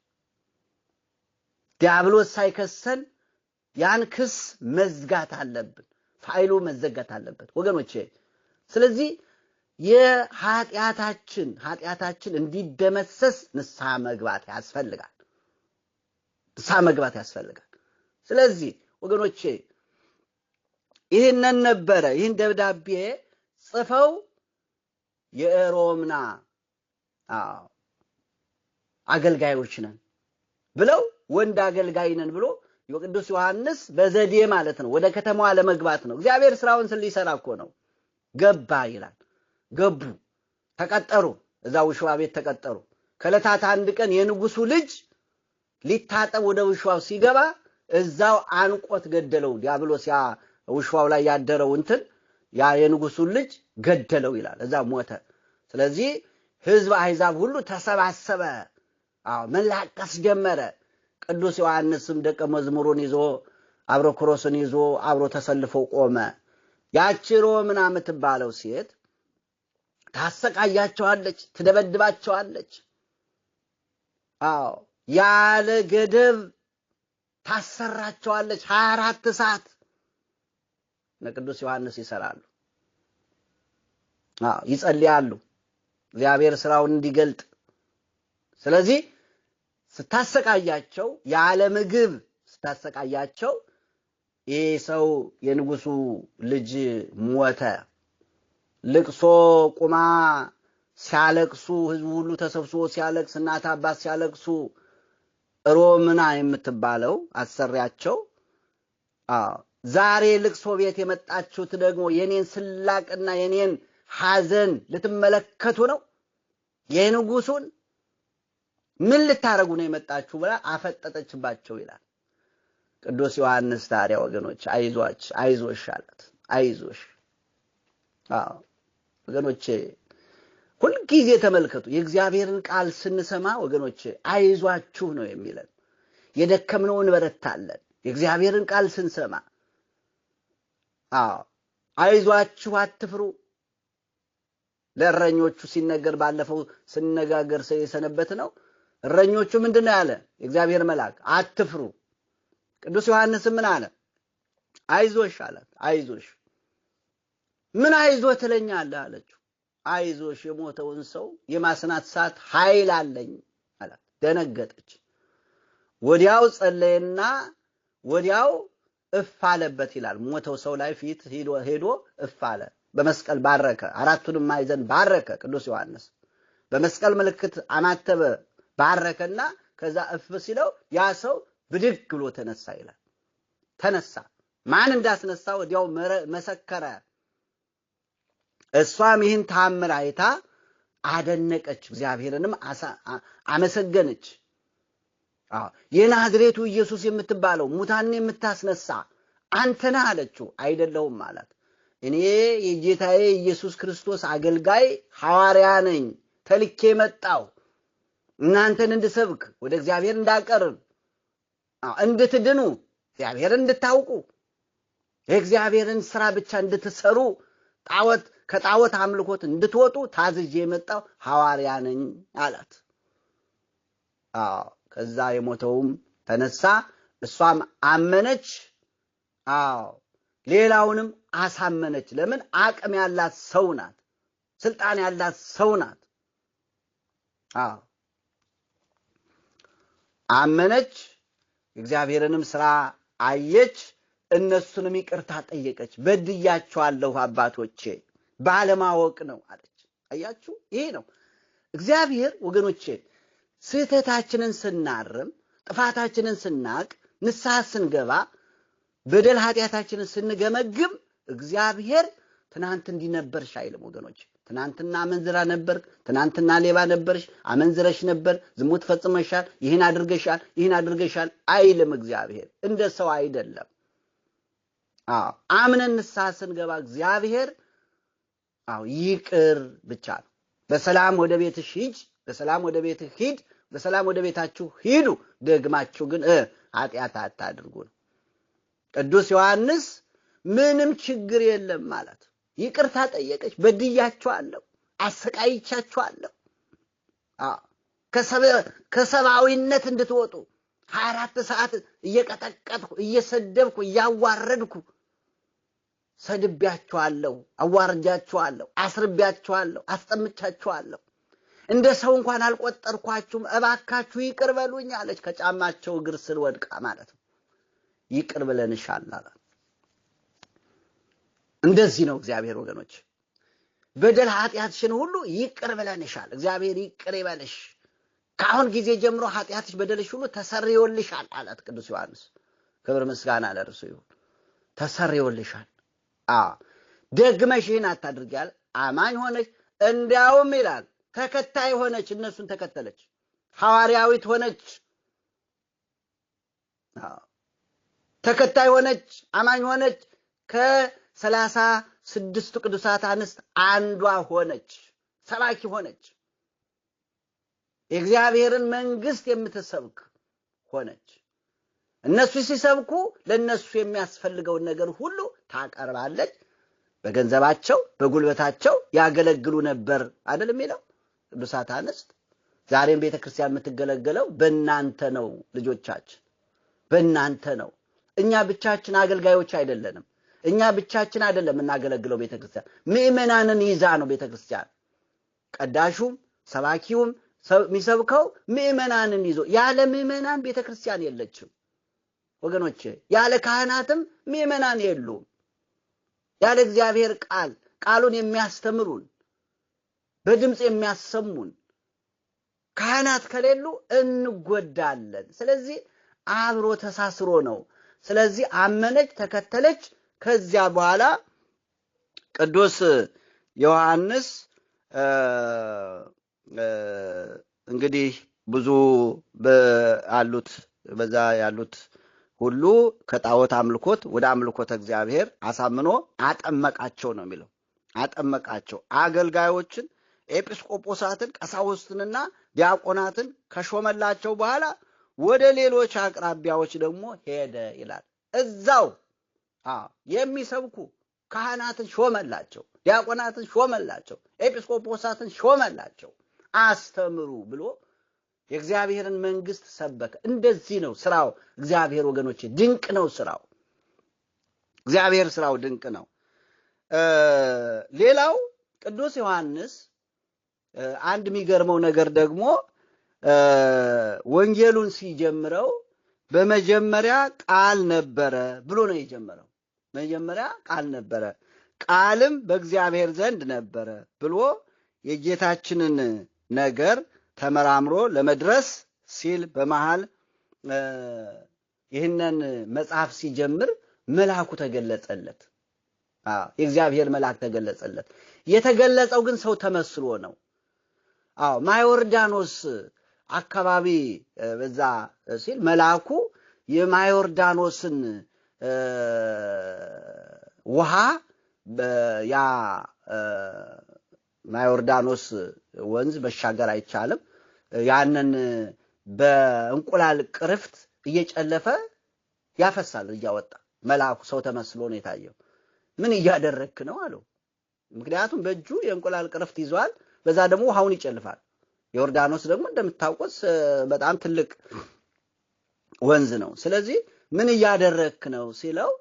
ዲያብሎስ ሳይከሰን ያን ክስ መዝጋት አለብን። ፋይሉ መዘጋት አለበት ወገኖቼ። ስለዚህ ኃጢአታችን እንዲደመሰስ ንስሐ መግባት ያስፈልጋል። ንስሐ መግባት ያስፈልጋል። ስለዚህ ወገኖቼ ይህንን ነበረ ይህን ደብዳቤ ጽፈው የሮምና አገልጋዮች ነን ብለው ወንድ አገልጋይ ነን ብሎ የቅዱስ ዮሐንስ በዘዴ ማለት ነው ወደ ከተማዋ ለመግባት ነው። እግዚአብሔር ስራውን ሊሰራ እኮ ነው። ገባ ይላል። ገቡ፣ ተቀጠሩ፣ እዛ ውሽዋ ቤት ተቀጠሩ። ከዕለታት አንድ ቀን የንጉሱ ልጅ ሊታጠብ ወደ ውሽዋው ሲገባ እዛው አንቆት ገደለው። ዲያብሎስ ያ ውሽዋው ላይ ያደረው ያ የንጉሱን ልጅ ገደለው ይላል። እዛ ሞተ። ስለዚህ ህዝብ አሕዛብ ሁሉ ተሰባሰበ። መላቀስ ጀመረ። ቅዱስ ዮሐንስም ደቀ መዝሙሩን ይዞ አብሮክሮስን ይዞ አብሮ ተሰልፎ ቆመ። ያቺ ሮምና የምትባለው ሴት ታሰቃያቸዋለች፣ ትደበድባቸዋለች። ያለ ገደብ ታሰራቸዋለች። 24 ሰዓት ለቅዱስ ዮሐንስ ይሰራሉ፣ ይጸልያሉ እግዚአብሔር ስራውን እንዲገልጥ። ስለዚህ ስታሰቃያቸው ያለ ምግብ ስታሰቃያቸው ይህ ሰው የንጉሱ ልጅ ሞተ። ልቅሶ ቁማ ሲያለቅሱ ህዝቡ ሁሉ ተሰብስቦ ሲያለቅስ እናት አባት ሲያለቅሱ ሮምና የምትባለው አሰሪያቸው ዛሬ ልቅሶ ቤት የመጣችሁት ደግሞ የኔን ስላቅና የኔን ሐዘን ልትመለከቱ ነው? የንጉሱን ምን ልታረጉ ነው የመጣችሁ ብላ አፈጠጠችባቸው ይላል ቅዱስ ዮሐንስ። ታዲያ ወገኖች አይዞሽ አላት። አይዞሽ ወገኖቼ ሁልጊዜ ተመልከቱ። የእግዚአብሔርን ቃል ስንሰማ ወገኖቼ አይዟችሁ ነው የሚለን። የደከምነው እንበረታለን የእግዚአብሔርን ቃል ስንሰማ። አይዟችሁ አትፍሩ። ለእረኞቹ ሲነገር ባለፈው ስንነጋገር የሰነበት ነው። እረኞቹ ምንድነው ያለ የእግዚአብሔር መልአክ? አትፍሩ። ቅዱስ ዮሐንስ ምን አለ? አይዞሽ አላት። አይዞሽ ምን አይዞ ትለኛለህ አለችው። አይዞሽ የሞተውን ሰው የማስናት ሰዓት ኃይል አለኝ አላት። ደነገጠች። ወዲያው ጸለየና ወዲያው እፍ አለበት ይላል። ሞተው ሰው ላይ ፊት ሄዶ እፍ አለ። በመስቀል ባረከ። አራቱንም ማዕዘን ባረከ ቅዱስ ዮሐንስ። በመስቀል ምልክት አማተበ ባረከና ከዛ እፍ ሲለው ያ ሰው ብድግ ብሎ ተነሳ ይላል። ተነሳ። ማን እንዳስነሳ ወዲያው መሰከረ። እሷም ይህን ተአምር አይታ አደነቀች፣ እግዚአብሔርንም አመሰገነች። የናዝሬቱ ኢየሱስ የምትባለው ሙታንን የምታስነሳ አንተ ነህ አለችው። አይደለሁም አላት። እኔ የጌታዬ ኢየሱስ ክርስቶስ አገልጋይ ሐዋርያ ነኝ፣ ተልኬ መጣሁ እናንተን እንድሰብክ ወደ እግዚአብሔር እንዳቀርብ እንድትድኑ እግዚአብሔርን እንድታውቁ የእግዚአብሔርን ሥራ ብቻ እንድትሰሩ ከጣዖት አምልኮት እንድትወጡ ታዝዤ የመጣሁ ሐዋርያ ነኝ አላት። ከዛ የሞተውም ተነሳ። እሷም አመነች። ሌላውንም አሳመነች። ለምን? አቅም ያላት ሰው ናት፣ ስልጣን ያላት ሰው ናት። አመነች፣ እግዚአብሔርንም ሥራ አየች፣ እነሱንም ይቅርታ ጠየቀች። በድያቸዋለሁ አባቶቼ ባለማወቅ ነው አለች። አያችሁ፣ ይሄ ነው እግዚአብሔር ወገኖቼ። ስህተታችንን ስናርም፣ ጥፋታችንን ስናቅ፣ ንስሐ ስንገባ፣ በደል ኃጢአታችንን ስንገመግም እግዚአብሔር ትናንት እንዲነበርሽ አይልም ወገኖች። ትናንትና አመንዝራ ነበርክ፣ ትናንትና ሌባ ነበርሽ፣ አመንዝረሽ ነበር፣ ዝሙት ፈጽመሻል፣ ይህን አድርገሻል አይልም እግዚአብሔር። እንደ ሰው አይደለም። አምነን ንስሐ ስንገባ እግዚአብሔር ይቅር ብቻ ነው። በሰላም ወደ ቤትሽ ሂጅ፣ በሰላም ወደ ቤትህ ሂድ፣ በሰላም ወደ ቤታችሁ ሂዱ፣ ደግማችሁ ግን ኃጢአት አታድርጉ ነው። ቅዱስ ዮሐንስ ምንም ችግር የለም ማለት ይቅርታ ጠየቀች። በድያችኋለሁ፣ አሰቃይቻችኋለሁ፣ ከሰብአዊነት እንድትወጡ 24 ሰዓት እየቀጠቀጥኩ እየሰደብኩ እያዋረድኩ ሰድቤያችኋለሁ፣ አዋርጃችኋለሁ፣ አስርቤያችኋለሁ፣ አስጠምቻችኋለሁ። እንደ ሰው እንኳን አልቆጠርኳችሁም፣ እባካችሁ ይቅር በሉኝ አለች። ከጫማቸው እግር ስር ወድቃ ማለት ነው። ይቅር ብለንሻል አላት። እንደዚህ ነው እግዚአብሔር ወገኖች። በደል ኃጢአትሽን ሁሉ ይቅር ብለንሻል፣ እግዚአብሔር ይቅር ይበልሽ፣ ከአሁን ጊዜ ጀምሮ ኃጢአትሽ በደልሽ ሁሉ ተሰርዮልሻል አላት ቅዱስ ዮሐንስ። ክብር ምስጋና ለእርሱ ይሁን። ተሰርዮልሻል። ደግመሽ ይህን አታድርጊ አለ። አማኝ ሆነች፣ እንዲያውም ይላል ተከታይ ሆነች፣ እነሱን ተከተለች፣ ሐዋርያዊት ሆነች። ተከታይ ሆነች፣ አማኝ ሆነች። ከ36 ቅዱሳት አንስት አንዷ ሆነች፣ ሰባኪ ሆነች፣ የእግዚአብሔርን መንግስት የምትሰብክ ሆነች። እነሱ ሲሰብኩ ለነሱ የሚያስፈልገውን ነገር ሁሉ ታቀርባለች። በገንዘባቸው በጉልበታቸው ያገለግሉ ነበር አይደል የሚለው ቅዱሳት አንስት። ዛሬም ቤተክርስቲያን የምትገለገለው በእናንተ ነው ልጆቻችን፣ በእናንተ ነው። እኛ ብቻችን አገልጋዮች አይደለንም። እኛ ብቻችን አይደለም እናገለግለው ቤተክርስቲያን። ምእመናንን ይዛ ነው ቤተክርስቲያን። ቀዳሹም፣ ሰባኪውም፣ የሚሰብከው ምእመናንን ይዞ። ያለ ምእመናን ቤተክርስቲያን የለችም ወገኖቼ። ያለ ካህናትም ምእመናን የሉም። ያለ እግዚአብሔር ቃሉን የሚያስተምሩን በድምፅ የሚያሰሙን ካህናት ከሌሉ እንጎዳለን። ስለዚህ አብሮ ተሳስሮ ነው። ስለዚህ አመነች፣ ተከተለች። ከዚያ በኋላ ቅዱስ ዮሐንስ እንግዲህ ብዙ በዛ ያሉት ሁሉ ከጣዖት አምልኮት ወደ አምልኮተ እግዚአብሔር አሳምኖ አጠመቃቸው ነው የሚለው። አጠመቃቸው አገልጋዮችን፣ ኤጲስቆጶሳትን፣ ቀሳውስትንና ዲያቆናትን ከሾመላቸው በኋላ ወደ ሌሎች አቅራቢያዎች ደግሞ ሄደ ይላል። እዛው የሚሰብኩ ካህናትን ሾመላቸው፣ ዲያቆናትን ሾመላቸው፣ ኤጲስቆጶሳትን ሾመላቸው። አስተምሩ ብሎ የእግዚአብሔርን መንግስት ሰበከ። እንደዚህ ነው ስራው። እግዚአብሔር ወገኖቼ ድንቅ ነው ስራው። እግዚአብሔር ስራው ድንቅ ነው። ሌላው ቅዱስ ዮሐንስ አንድ የሚገርመው ነገር ደግሞ ወንጌሉን ሲጀምረው በመጀመሪያ ቃል ነበረ ብሎ ነው የጀመረው። መጀመሪያ ቃል ነበረ፣ ቃልም በእግዚአብሔር ዘንድ ነበረ ብሎ የጌታችንን ነገር ተመራምሮ ለመድረስ ሲል በመሃል ይህንን መጽሐፍ ሲጀምር መልአኩ ተገለጸለት። የእግዚአብሔር መልአክ ተገለጸለት። የተገለጸው ግን ሰው ተመስሎ ነው። ማዮርዳኖስ አካባቢ በዛ ሲል መልአኩ የማዮርዳኖስን ውሃ ያ ማዮርዳኖስ ወንዝ መሻገር አይቻልም። ያንን በእንቁላል ቅርፍት እየጨለፈ ያፈሳል እያወጣ። መልአኩ ሰው ተመስሎ ነው የታየው። ምን እያደረክ ነው አለው። ምክንያቱም በእጁ የእንቁላል ቅርፍት ይዟል፣ በዛ ደግሞ ውሃውን ይጨልፋል። ዮርዳኖስ ደግሞ እንደምታውቁት በጣም ትልቅ ወንዝ ነው። ስለዚህ ምን እያደረክ ነው ሲለው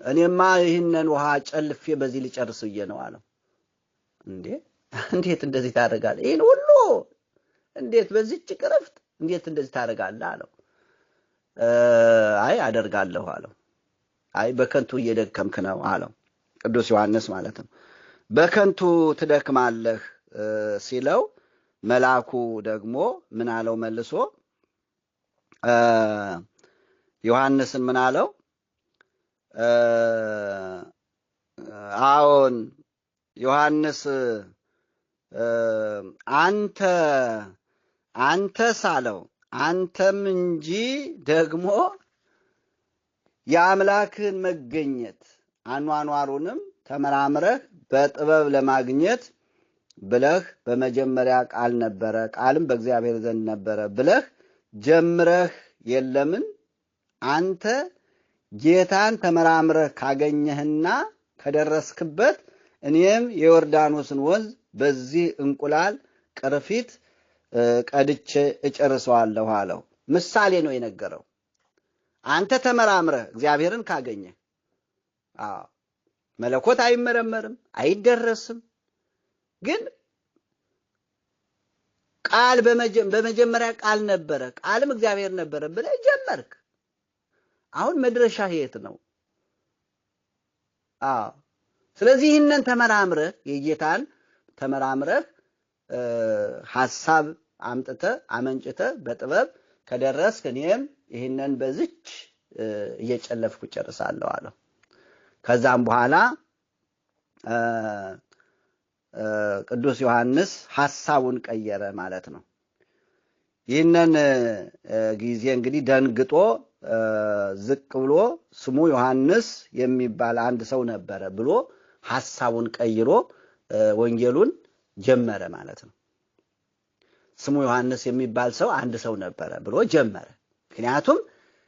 እኔማ ይህንን ውሃ ጨልፌ በዚህ ሊጨርስ ብዬ ነው አለው። እንዴት እንደዚህ ታደርጋለህ? ይህን ሁሉ እንዴት በዚህች ቅርፍት እንዴት እንደዚህ ታደርጋለህ አለው። አይ አደርጋለሁ አለው። አይ በከንቱ እየደከምክ ነው አለው። ቅዱስ ዮሐንስ ማለት ነው። በከንቱ ትደክማለህ ሲለው መልአኩ ደግሞ ምን አለው መልሶ? ዮሐንስን ምን አለው? አዎን ዮሐንስ አንተስ አለው፣ አንተም እንጂ ደግሞ የአምላክን መገኘት አኗኗሩንም ተመራምረህ በጥበብ ለማግኘት ብለህ በመጀመሪያ ቃል ነበረ፣ ቃልም በእግዚአብሔር ዘንድ ነበረ ብለህ ጀምረህ የለምን? አንተ ጌታን ተመራምረህ ካገኘህና ከደረስክበት እኔም የዮርዳኖስን ወንዝ በዚህ እንቁላል ቅርፊት ቀድቼ እጨርሰዋለሁ አለው። ምሳሌ ነው የነገረው። አንተ ተመራምረህ እግዚአብሔርን ካገኘህ፣ መለኮት አይመረመርም፣ አይደረስም። ግን ቃል በመጀመሪያ ቃል ነበረ፣ ቃልም እግዚአብሔር ነበረ ብለህ ጀመርክ። አሁን መድረሻ የት ነው? ስለዚህ ይህንን ተመራምረህ የጌታን ተመራምረህ ሐሳብ አምጥተህ አመንጭተህ በጥበብ ከደረስክ እኔም ይህንን በዚች እየጨለፍኩ ጨርሳለሁ አለው። ከዛም በኋላ ቅዱስ ዮሐንስ ሐሳቡን ቀየረ ማለት ነው። ይህንን ጊዜ እንግዲህ ደንግጦ ዝቅ ብሎ ስሙ ዮሐንስ የሚባል አንድ ሰው ነበረ ብሎ ሐሳቡን ቀይሮ ወንጌሉን ጀመረ ማለት ነው። ስሙ ዮሐንስ የሚባል ሰው አንድ ሰው ነበረ ብሎ ጀመረ። ምክንያቱም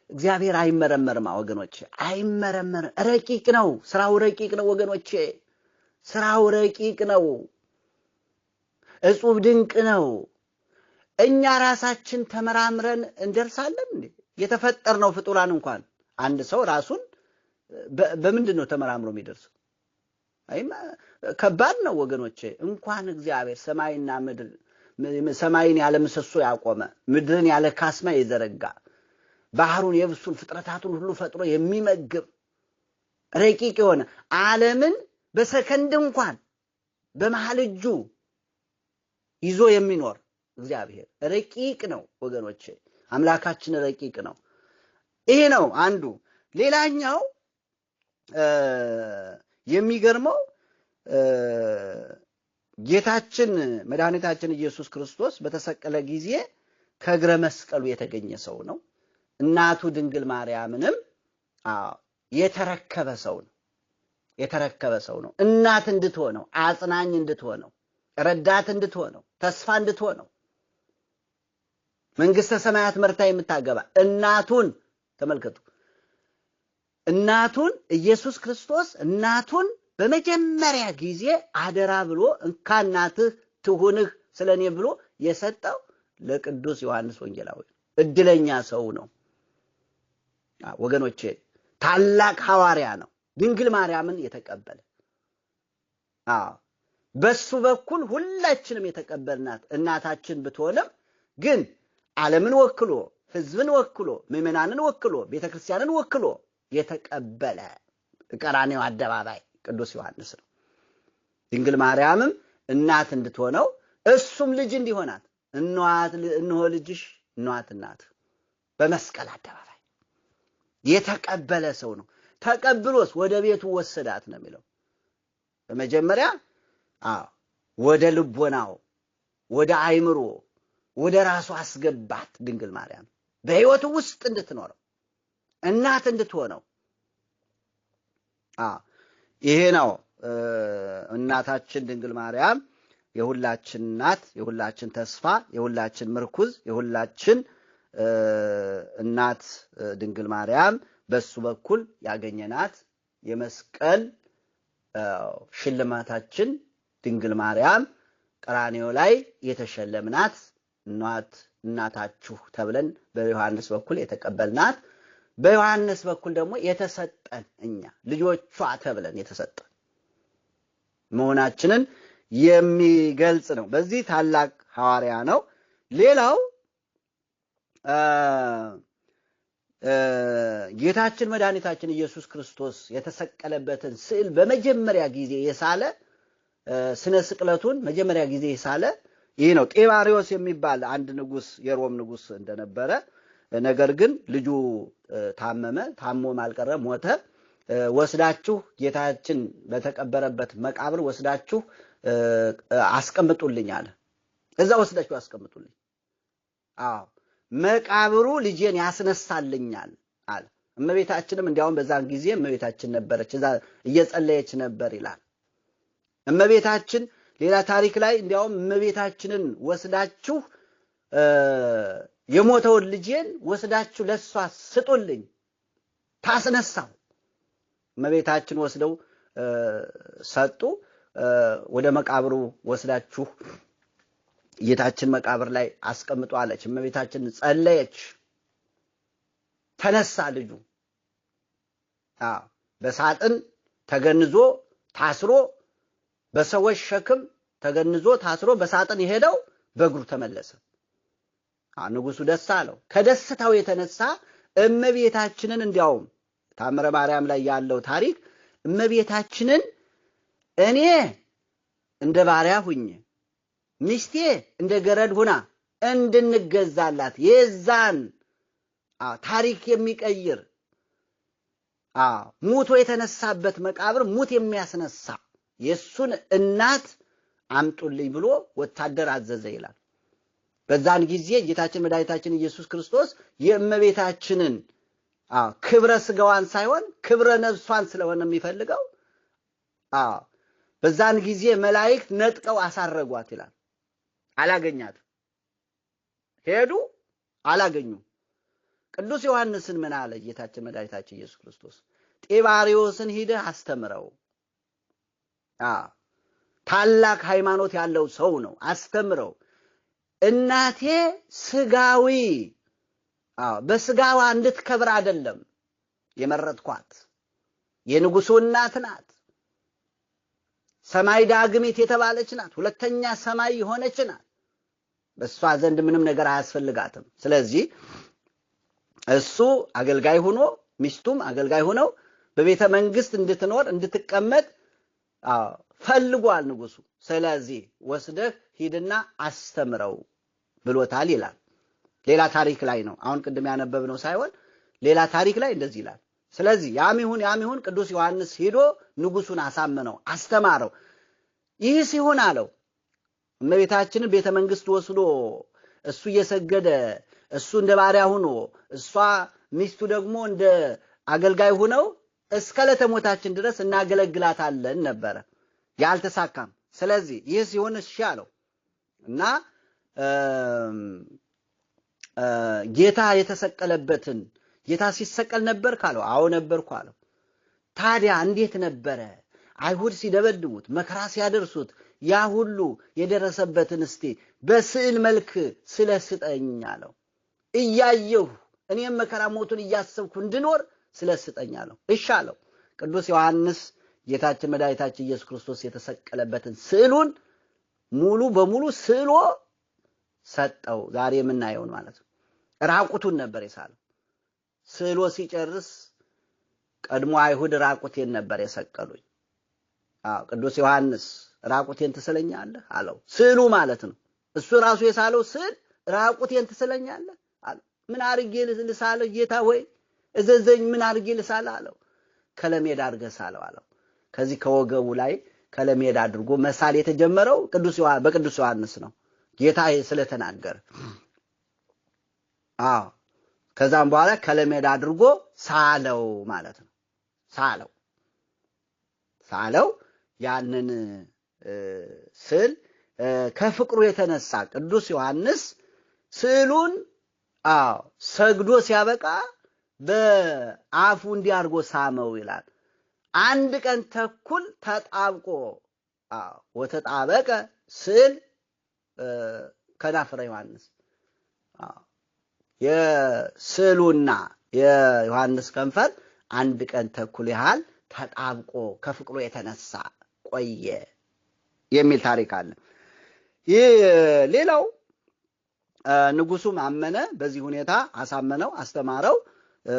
እግዚአብሔር አይመረመርም ወገኖቼ፣ አይመረመርም። ረቂቅ ነው ስራው፣ ረቂቅ ነው ወገኖቼ፣ ስራው ረቂቅ ነው፣ እጹብ ድንቅ ነው። እኛ ራሳችን ተመራምረን እንደርሳለን እንዴ? የተፈጠርነው ፍጡራን እንኳን አንድ ሰው ራሱን በምንድን ነው ተመራምሮ የሚደርሰው? ከባድ ነው ወገኖቼ። እንኳን እግዚአብሔር ሰማይና ምድር ሰማይን ያለ ምሰሶ ያቆመ ምድርን ያለ ካስማ የዘረጋ ባህሩን የብሱን ፍጥረታቱን ሁሉ ፈጥሮ የሚመግብ ረቂቅ የሆነ ዓለምን በሰከንድ እንኳን በመሃል እጁ ይዞ የሚኖር እግዚአብሔር ረቂቅ ነው ወገኖቼ። አምላካችን ረቂቅ ነው። ይሄ ነው አንዱ። ሌላኛው የሚገርመው ጌታችን መድኃኒታችን ኢየሱስ ክርስቶስ በተሰቀለ ጊዜ ከእግረ መስቀሉ የተገኘ ሰው ነው። እናቱ ድንግል ማርያምንም የተረከበ ሰው ነው። የተረከበ ሰው ነው። እናት እንድትሆነው፣ አጽናኝ እንድትሆነው፣ ረዳት እንድትሆነው፣ ተስፋ እንድትሆነው፣ መንግስተ ሰማያት መርታ የምታገባ እናቱን ተመልከቱ። እናቱን ኢየሱስ ክርስቶስ እናቱን በመጀመሪያ ጊዜ አደራ ብሎ እንካ እናትህ ትሁንህ ስለኔ ብሎ የሰጠው ለቅዱስ ዮሐንስ ወንጌላዊ እድለኛ ሰው ነው ወገኖቼ። ታላቅ ሐዋርያ ነው። ድንግል ማርያምን የተቀበለ በሱ በኩል ሁላችንም የተቀበልናት እናታችን ብትሆንም ግን ዓለምን ወክሎ ሕዝብን ወክሎ ምዕመናንን ወክሎ ቤተክርስቲያንን ወክሎ የተቀበለ ቀራንዮ አደባባይ ቅዱስ ዮሐንስ ነው። ድንግል ማርያምም እናት እንድትሆነው እሱም ልጅ እንዲሆናት እነሆ ልጅሽ እነኋት እናት በመስቀል አደባባይ የተቀበለ ሰው ነው። ተቀብሎስ ወደ ቤቱ ወሰዳት ነው የሚለው። በመጀመሪያ ወደ ልቦናው ወደ አይምሮ ወደ ራሱ አስገባት። ድንግል ማርያም በሕይወቱ ውስጥ እንድትኖረው እናት እንድትሆነው ይሄ ነው። እናታችን ድንግል ማርያም የሁላችን እናት፣ የሁላችን ተስፋ፣ የሁላችን ምርኩዝ፣ የሁላችን እናት ድንግል ማርያም በሱ በኩል ያገኘናት የመስቀል ሽልማታችን ድንግል ማርያም ቀራንዮ ላይ የተሸለምናት እናታችሁ ተብለን በዮሐንስ በኩል የተቀበልናት፣ በዮሐንስ በኩል ደግሞ የተሰጠን እኛ ልጆቿ ተብለን የተሰጠን መሆናችንን የሚገልጽ ነው። በዚህ ታላቅ ሐዋርያ ነው። ሌላው ጌታችን መድኃኒታችን ኢየሱስ ክርስቶስ የተሰቀለበትን ስዕል በመጀመሪያ ጊዜ የሳለ ስነ ስቅለቱን መጀመሪያ ጊዜ የሳለ ይህ ነው። ጤባሪዎስ የሚባል አንድ ንጉስ፣ የሮም ንጉስ እንደነበረ፣ ነገር ግን ልጁ ታመመ፣ ታሞም አልቀረ፣ ሞተ። ወስዳችሁ ጌታችን በተቀበረበት መቃብር ወስዳችሁ አስቀምጡልኝ አለ። እዛ ወስዳችሁ አስቀምጡልኝ። መቃብሩ ልጄን ያስነሳልኛል አለ። እመቤታችንም እንዲያውም በዛን ጊዜ እመቤታችን ነበረች፣ እዛ እየጸለየች ነበር ይላል። እመቤታችን ሌላ ታሪክ ላይ እንዲያውም እመቤታችንን ወስዳችሁ የሞተውን ልጄን ወስዳችሁ ለሷ ስጡልኝ ታስነሳው። እመቤታችን ወስደው ሰጡ። ወደ መቃብሩ ወስዳችሁ ጌታችን መቃብር ላይ አስቀምጡ አለች። እመቤታችን ጸለየች፣ ተነሳ ልጁ። በሳጥን ተገንዞ ታስሮ በሰዎች ሸክም ተገንዞ ታስሮ በሳጥን የሄደው በእግሩ ተመለሰ። ንጉሱ ደስ አለው። ከደስታው የተነሳ እመቤታችንን እንዲያውም ታምረ ማርያም ላይ ያለው ታሪክ እመቤታችንን እኔ እንደ ባሪያ ሁኜ ሚስቴ እንደ ገረድ ሁና እንድንገዛላት የዛን ታሪክ የሚቀይር ሙቶ የተነሳበት መቃብር ሙት የሚያስነሳ የሱን እናት አምጡልኝ ብሎ ወታደር አዘዘ ይላል። በዛን ጊዜ ጌታችን መድኃኒታችን ኢየሱስ ክርስቶስ የእመቤታችንን ክብረ ስጋዋን ሳይሆን ክብረ ነፍሷን ስለሆነ የሚፈልገው በዛን ጊዜ መላእክት ነጥቀው አሳረጓት ይላል። አላገኛትም። ሄዱ፣ አላገኙም። ቅዱስ ዮሐንስን ምን አለ ጌታችን መድኃኒታችን ኢየሱስ ክርስቶስ? ጤባሪዎስን ሂደህ አስተምረው። ታላቅ ሃይማኖት ያለው ሰው ነው፣ አስተምረው። እናቴ ስጋዊ በስጋዋ እንድትከብር አይደለም የመረጥኳት፣ የንጉሱ እናት ናት። ሰማይ ዳግሚት የተባለች ናት። ሁለተኛ ሰማይ የሆነች ናት። በሷ ዘንድ ምንም ነገር አያስፈልጋትም። ስለዚህ እሱ አገልጋይ ሆኖ ሚስቱም አገልጋይ ሆነው በቤተ መንግስት እንድትኖር እንድትቀመጥ ፈልጓል ንጉሱ። ስለዚህ ወስደህ ሂድና አስተምረው ብሎታል ይላል። ሌላ ታሪክ ላይ ነው፣ አሁን ቅድም ያነበብነው ሳይሆን ሌላ ታሪክ ላይ እንደዚህ ይላል። ስለዚህ ያም ይሁን ቅዱስ ዮሐንስ ሄዶ ንጉሱን አሳመነው፣ አስተማረው። ይህ ሲሆን አለው እመቤታችንን ቤተ መንግስት ወስዶ እሱ እየሰገደ እሱ እንደ ባሪያ ሆኖ እሷ ሚስቱ ደግሞ እንደ አገልጋይ ሆነው እስከ ዕለተ ሞታችን ድረስ እናገለግላታለን ነበረ። ያልተሳካም። ስለዚህ ይህ ሲሆን እሺ አለው እና ጌታ የተሰቀለበትን ጌታ ሲሰቀል ነበር ካለው አዎ ነበርኩ አለው። ታዲያ እንዴት ነበረ? አይሁድ ሲደበድቡት መከራ ሲያደርሱት ያ ሁሉ የደረሰበትን እስቲ በስዕል መልክ ስለስጠኝ አለው። እያየሁ እኔም መከራ ሞቱን እያሰብኩ እንድኖር ስለስጠኝ አለው። እሺ አለው። ቅዱስ ዮሐንስ ጌታችን መድኃኒታችን ኢየሱስ ክርስቶስ የተሰቀለበትን ስዕሉን ሙሉ በሙሉ ስዕሎ ሰጠው። ዛሬ የምናየውን ማለት ነው። ራቁቱን ነበር የሳለው። ስዕሎ ሲጨርስ ቀድሞ አይሁድ ራቁቴን ነበር የሰቀሉኝ። ቅዱስ ዮሐንስ ራቁቴን ትስለኛለህ አለው። ስዕሉ ማለት ነው። እሱ ራሱ የሳለው ስዕል ራቁቴን ትስለኛለህ አለው። ምን አድርጌ ልሳለህ ጌታ ወይ እዘዘኝ፣ ምን አድርጌ ልሳለህ አለው። ከለሜዳ አድርገህ ሳለው አለው። ከዚህ ከወገቡ ላይ ከለሜዳ አድርጎ መሳል የተጀመረው በቅዱስ ዮሐንስ ነው፣ ጌታ ስለተናገረ። ከዛም በኋላ ከለሜዳ አድርጎ ሳለው ማለት ነው። ሳለው ያንን ስዕል ከፍቅሩ የተነሳ ቅዱስ ዮሐንስ ስዕሉን ሰግዶ ሲያበቃ በአፉ እንዲህ አድርጎ ሳመው ይላል። 1 ቀን ተኩል ተጣብቆ ወተጣበቀ ስዕል ከናፍረ ዮሐንስ። የስዕሉና የዮሐንስ ከንፈር 1 ቀን ተኩል ያህል ተጣብቆ ከፍቅሩ የተነሳ ቆየ የሚል ታሪክ አለ። ይህ ሌላው ንጉሱም አመነ። በዚህ ሁኔታ አሳመነው፣ አስተማረው፣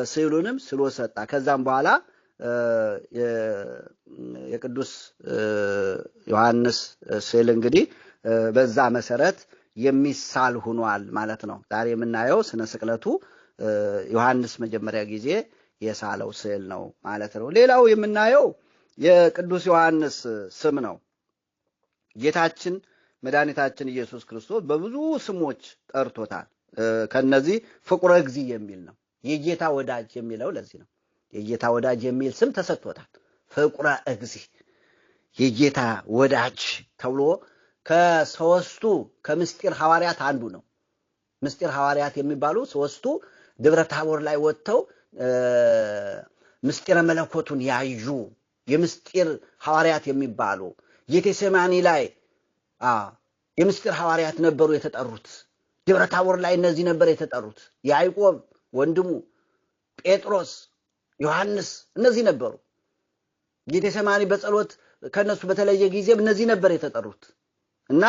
ስዕሉንም ስሎ ሰጣ። ከዛም በኋላ የቅዱስ ዮሐንስ ስዕል እንግዲህ በዛ መሰረት የሚሳል ሆኗል ማለት ነው። ዛሬ የምናየው ስነ ስቅለቱ ዮሐንስ መጀመሪያ ጊዜ የሳለው ስዕል ነው ማለት ነው። ሌላው የምናየው የቅዱስ ዮሐንስ ስም ነው። ጌታችን መድኃኒታችን ኢየሱስ ክርስቶስ በብዙ ስሞች ጠርቶታል። ከነዚህ ፍቁረ እግዚእ የሚል ነው። የጌታ ወዳጅ የሚለው ለዚህ ነው። የጌታ ወዳጅ የሚል ስም ተሰጥቶታል። ፍቁረ እግዚእ የጌታ ወዳጅ ተብሎ ከሶስቱ ከምስጢር ሐዋርያት አንዱ ነው። ምስጢር ሐዋርያት የሚባሉ ሶስቱ ደብረ ታቦር ላይ ወጥተው ምስጢረ መለኮቱን ያዩ የምስጢር ሐዋርያት የሚባሉ ጌቴሴማኒ ላይ የምስጢር ሐዋርያት ነበሩ የተጠሩት። ደብረ ታቦር ላይ እነዚህ ነበር የተጠሩት። ያዕቆብ ወንድሙ፣ ጴጥሮስ፣ ዮሐንስ እነዚህ ነበሩ። ጌቴሴማኒ በጸሎት ከነሱ በተለየ ጊዜ እነዚህ ነበር የተጠሩት እና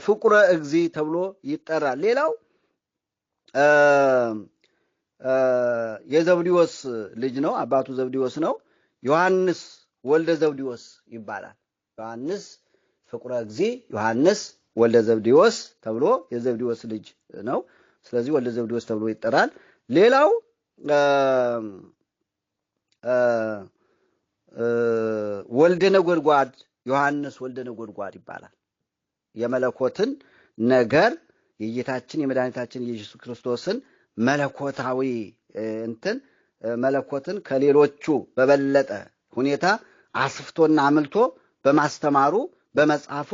ፍቁረ እግዚእ ተብሎ ይጠራል። ሌላው የዘብዴዎስ ልጅ ነው። አባቱ ዘብዴዎስ ነው። ዮሐንስ ወልደ ዘብዴዎስ ይባላል። ዮሐንስ ፍቁረ እግዚእ፣ ዮሐንስ ወልደ ዘብዴዎስ ተብሎ የዘብዴዎስ ልጅ ነው። ስለዚህ ወልደ ዘብዴዎስ ተብሎ ይጠራል። ሌላው ወልደ ነጎድጓድ፣ ዮሐንስ ወልደ ነጎድጓድ ይባላል። የመለኮትን ነገር የጌታችን የመድኃኒታችን የኢየሱስ ክርስቶስን መለኮታዊ መለኮትን ከሌሎቹ በበለጠ ሁኔታ አስፍቶና አምልቶ በማስተማሩ በመጽሐፉ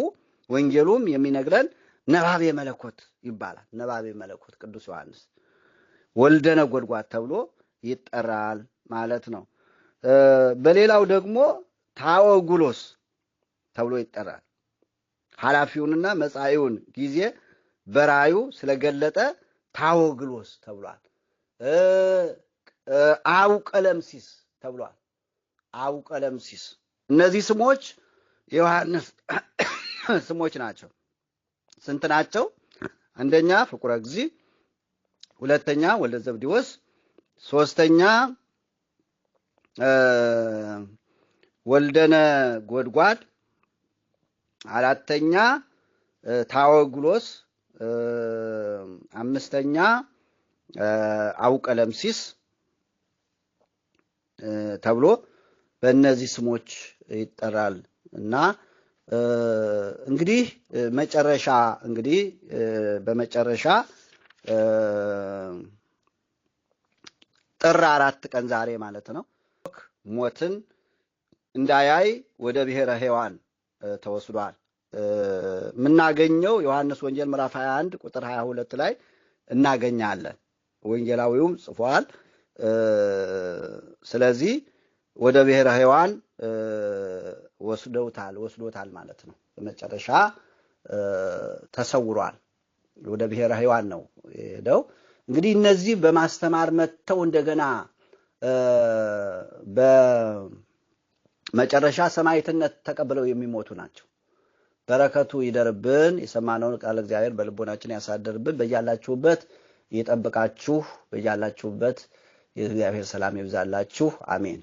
ወንጌሉም የሚነግረን ነባቤ መለኮት ይባላል። ነባቤ መለኮት ቅዱስ ዮሐንስ ወልደ ነጎድጓድ ተብሎ ይጠራል ማለት ነው። በሌላው ደግሞ ታወጉሎስ ተብሎ ይጠራል። ኃላፊውንና መጻኢውን ጊዜ በራዩ ስለገለጠ ታወግሎስ ተብሏል። አውቀለምሲስ ተብሏል። አውቀለምሲስ እነዚህ ስሞች የዮሐንስ ስሞች ናቸው። ስንት ናቸው? አንደኛ ፍቁረ እግዚእ፣ ሁለተኛ ወልደ ዘብዴዎስ፣ ሶስተኛ ወልደነ ጎድጓድ፣ አራተኛ ታወግሎስ፣ አምስተኛ አውቀለምሲስ ተብሎ በእነዚህ ስሞች ይጠራል። እና እንግዲህ በመጨረሻ ጥር 4 ቀን ዛሬ ማለት ነው ሞትን እንዳያይ ወደ ብሔረ ሕያዋን ተወስዷል። የምናገኘው ዮሐንስ ወንጌል ምዕራፍ 21 ቁጥር 22 ላይ እናገኛለን። ወንጌላዊውም ጽፏል። ስለዚህ ወደ ብሔረ ሕያዋን ወስዶታል ማለት ነው። በመጨረሻ ተሰውሯል። ወደ ብሔረ ሕያዋን ነው ሄደው። እንግዲህ እነዚህ በማስተማር መጥተው እንደገና በመጨረሻ ሰማዕትነት ተቀብለው የሚሞቱ ናቸው። በረከቱ ይደርብን። የሰማነውን ቃል እግዚአብሔር በልቦናችን ያሳድርብን። በያላችሁበት ይጠብቃችሁ። በያላችሁበት የእግዚአብሔር ሰላም ይብዛላችሁ። አሜን።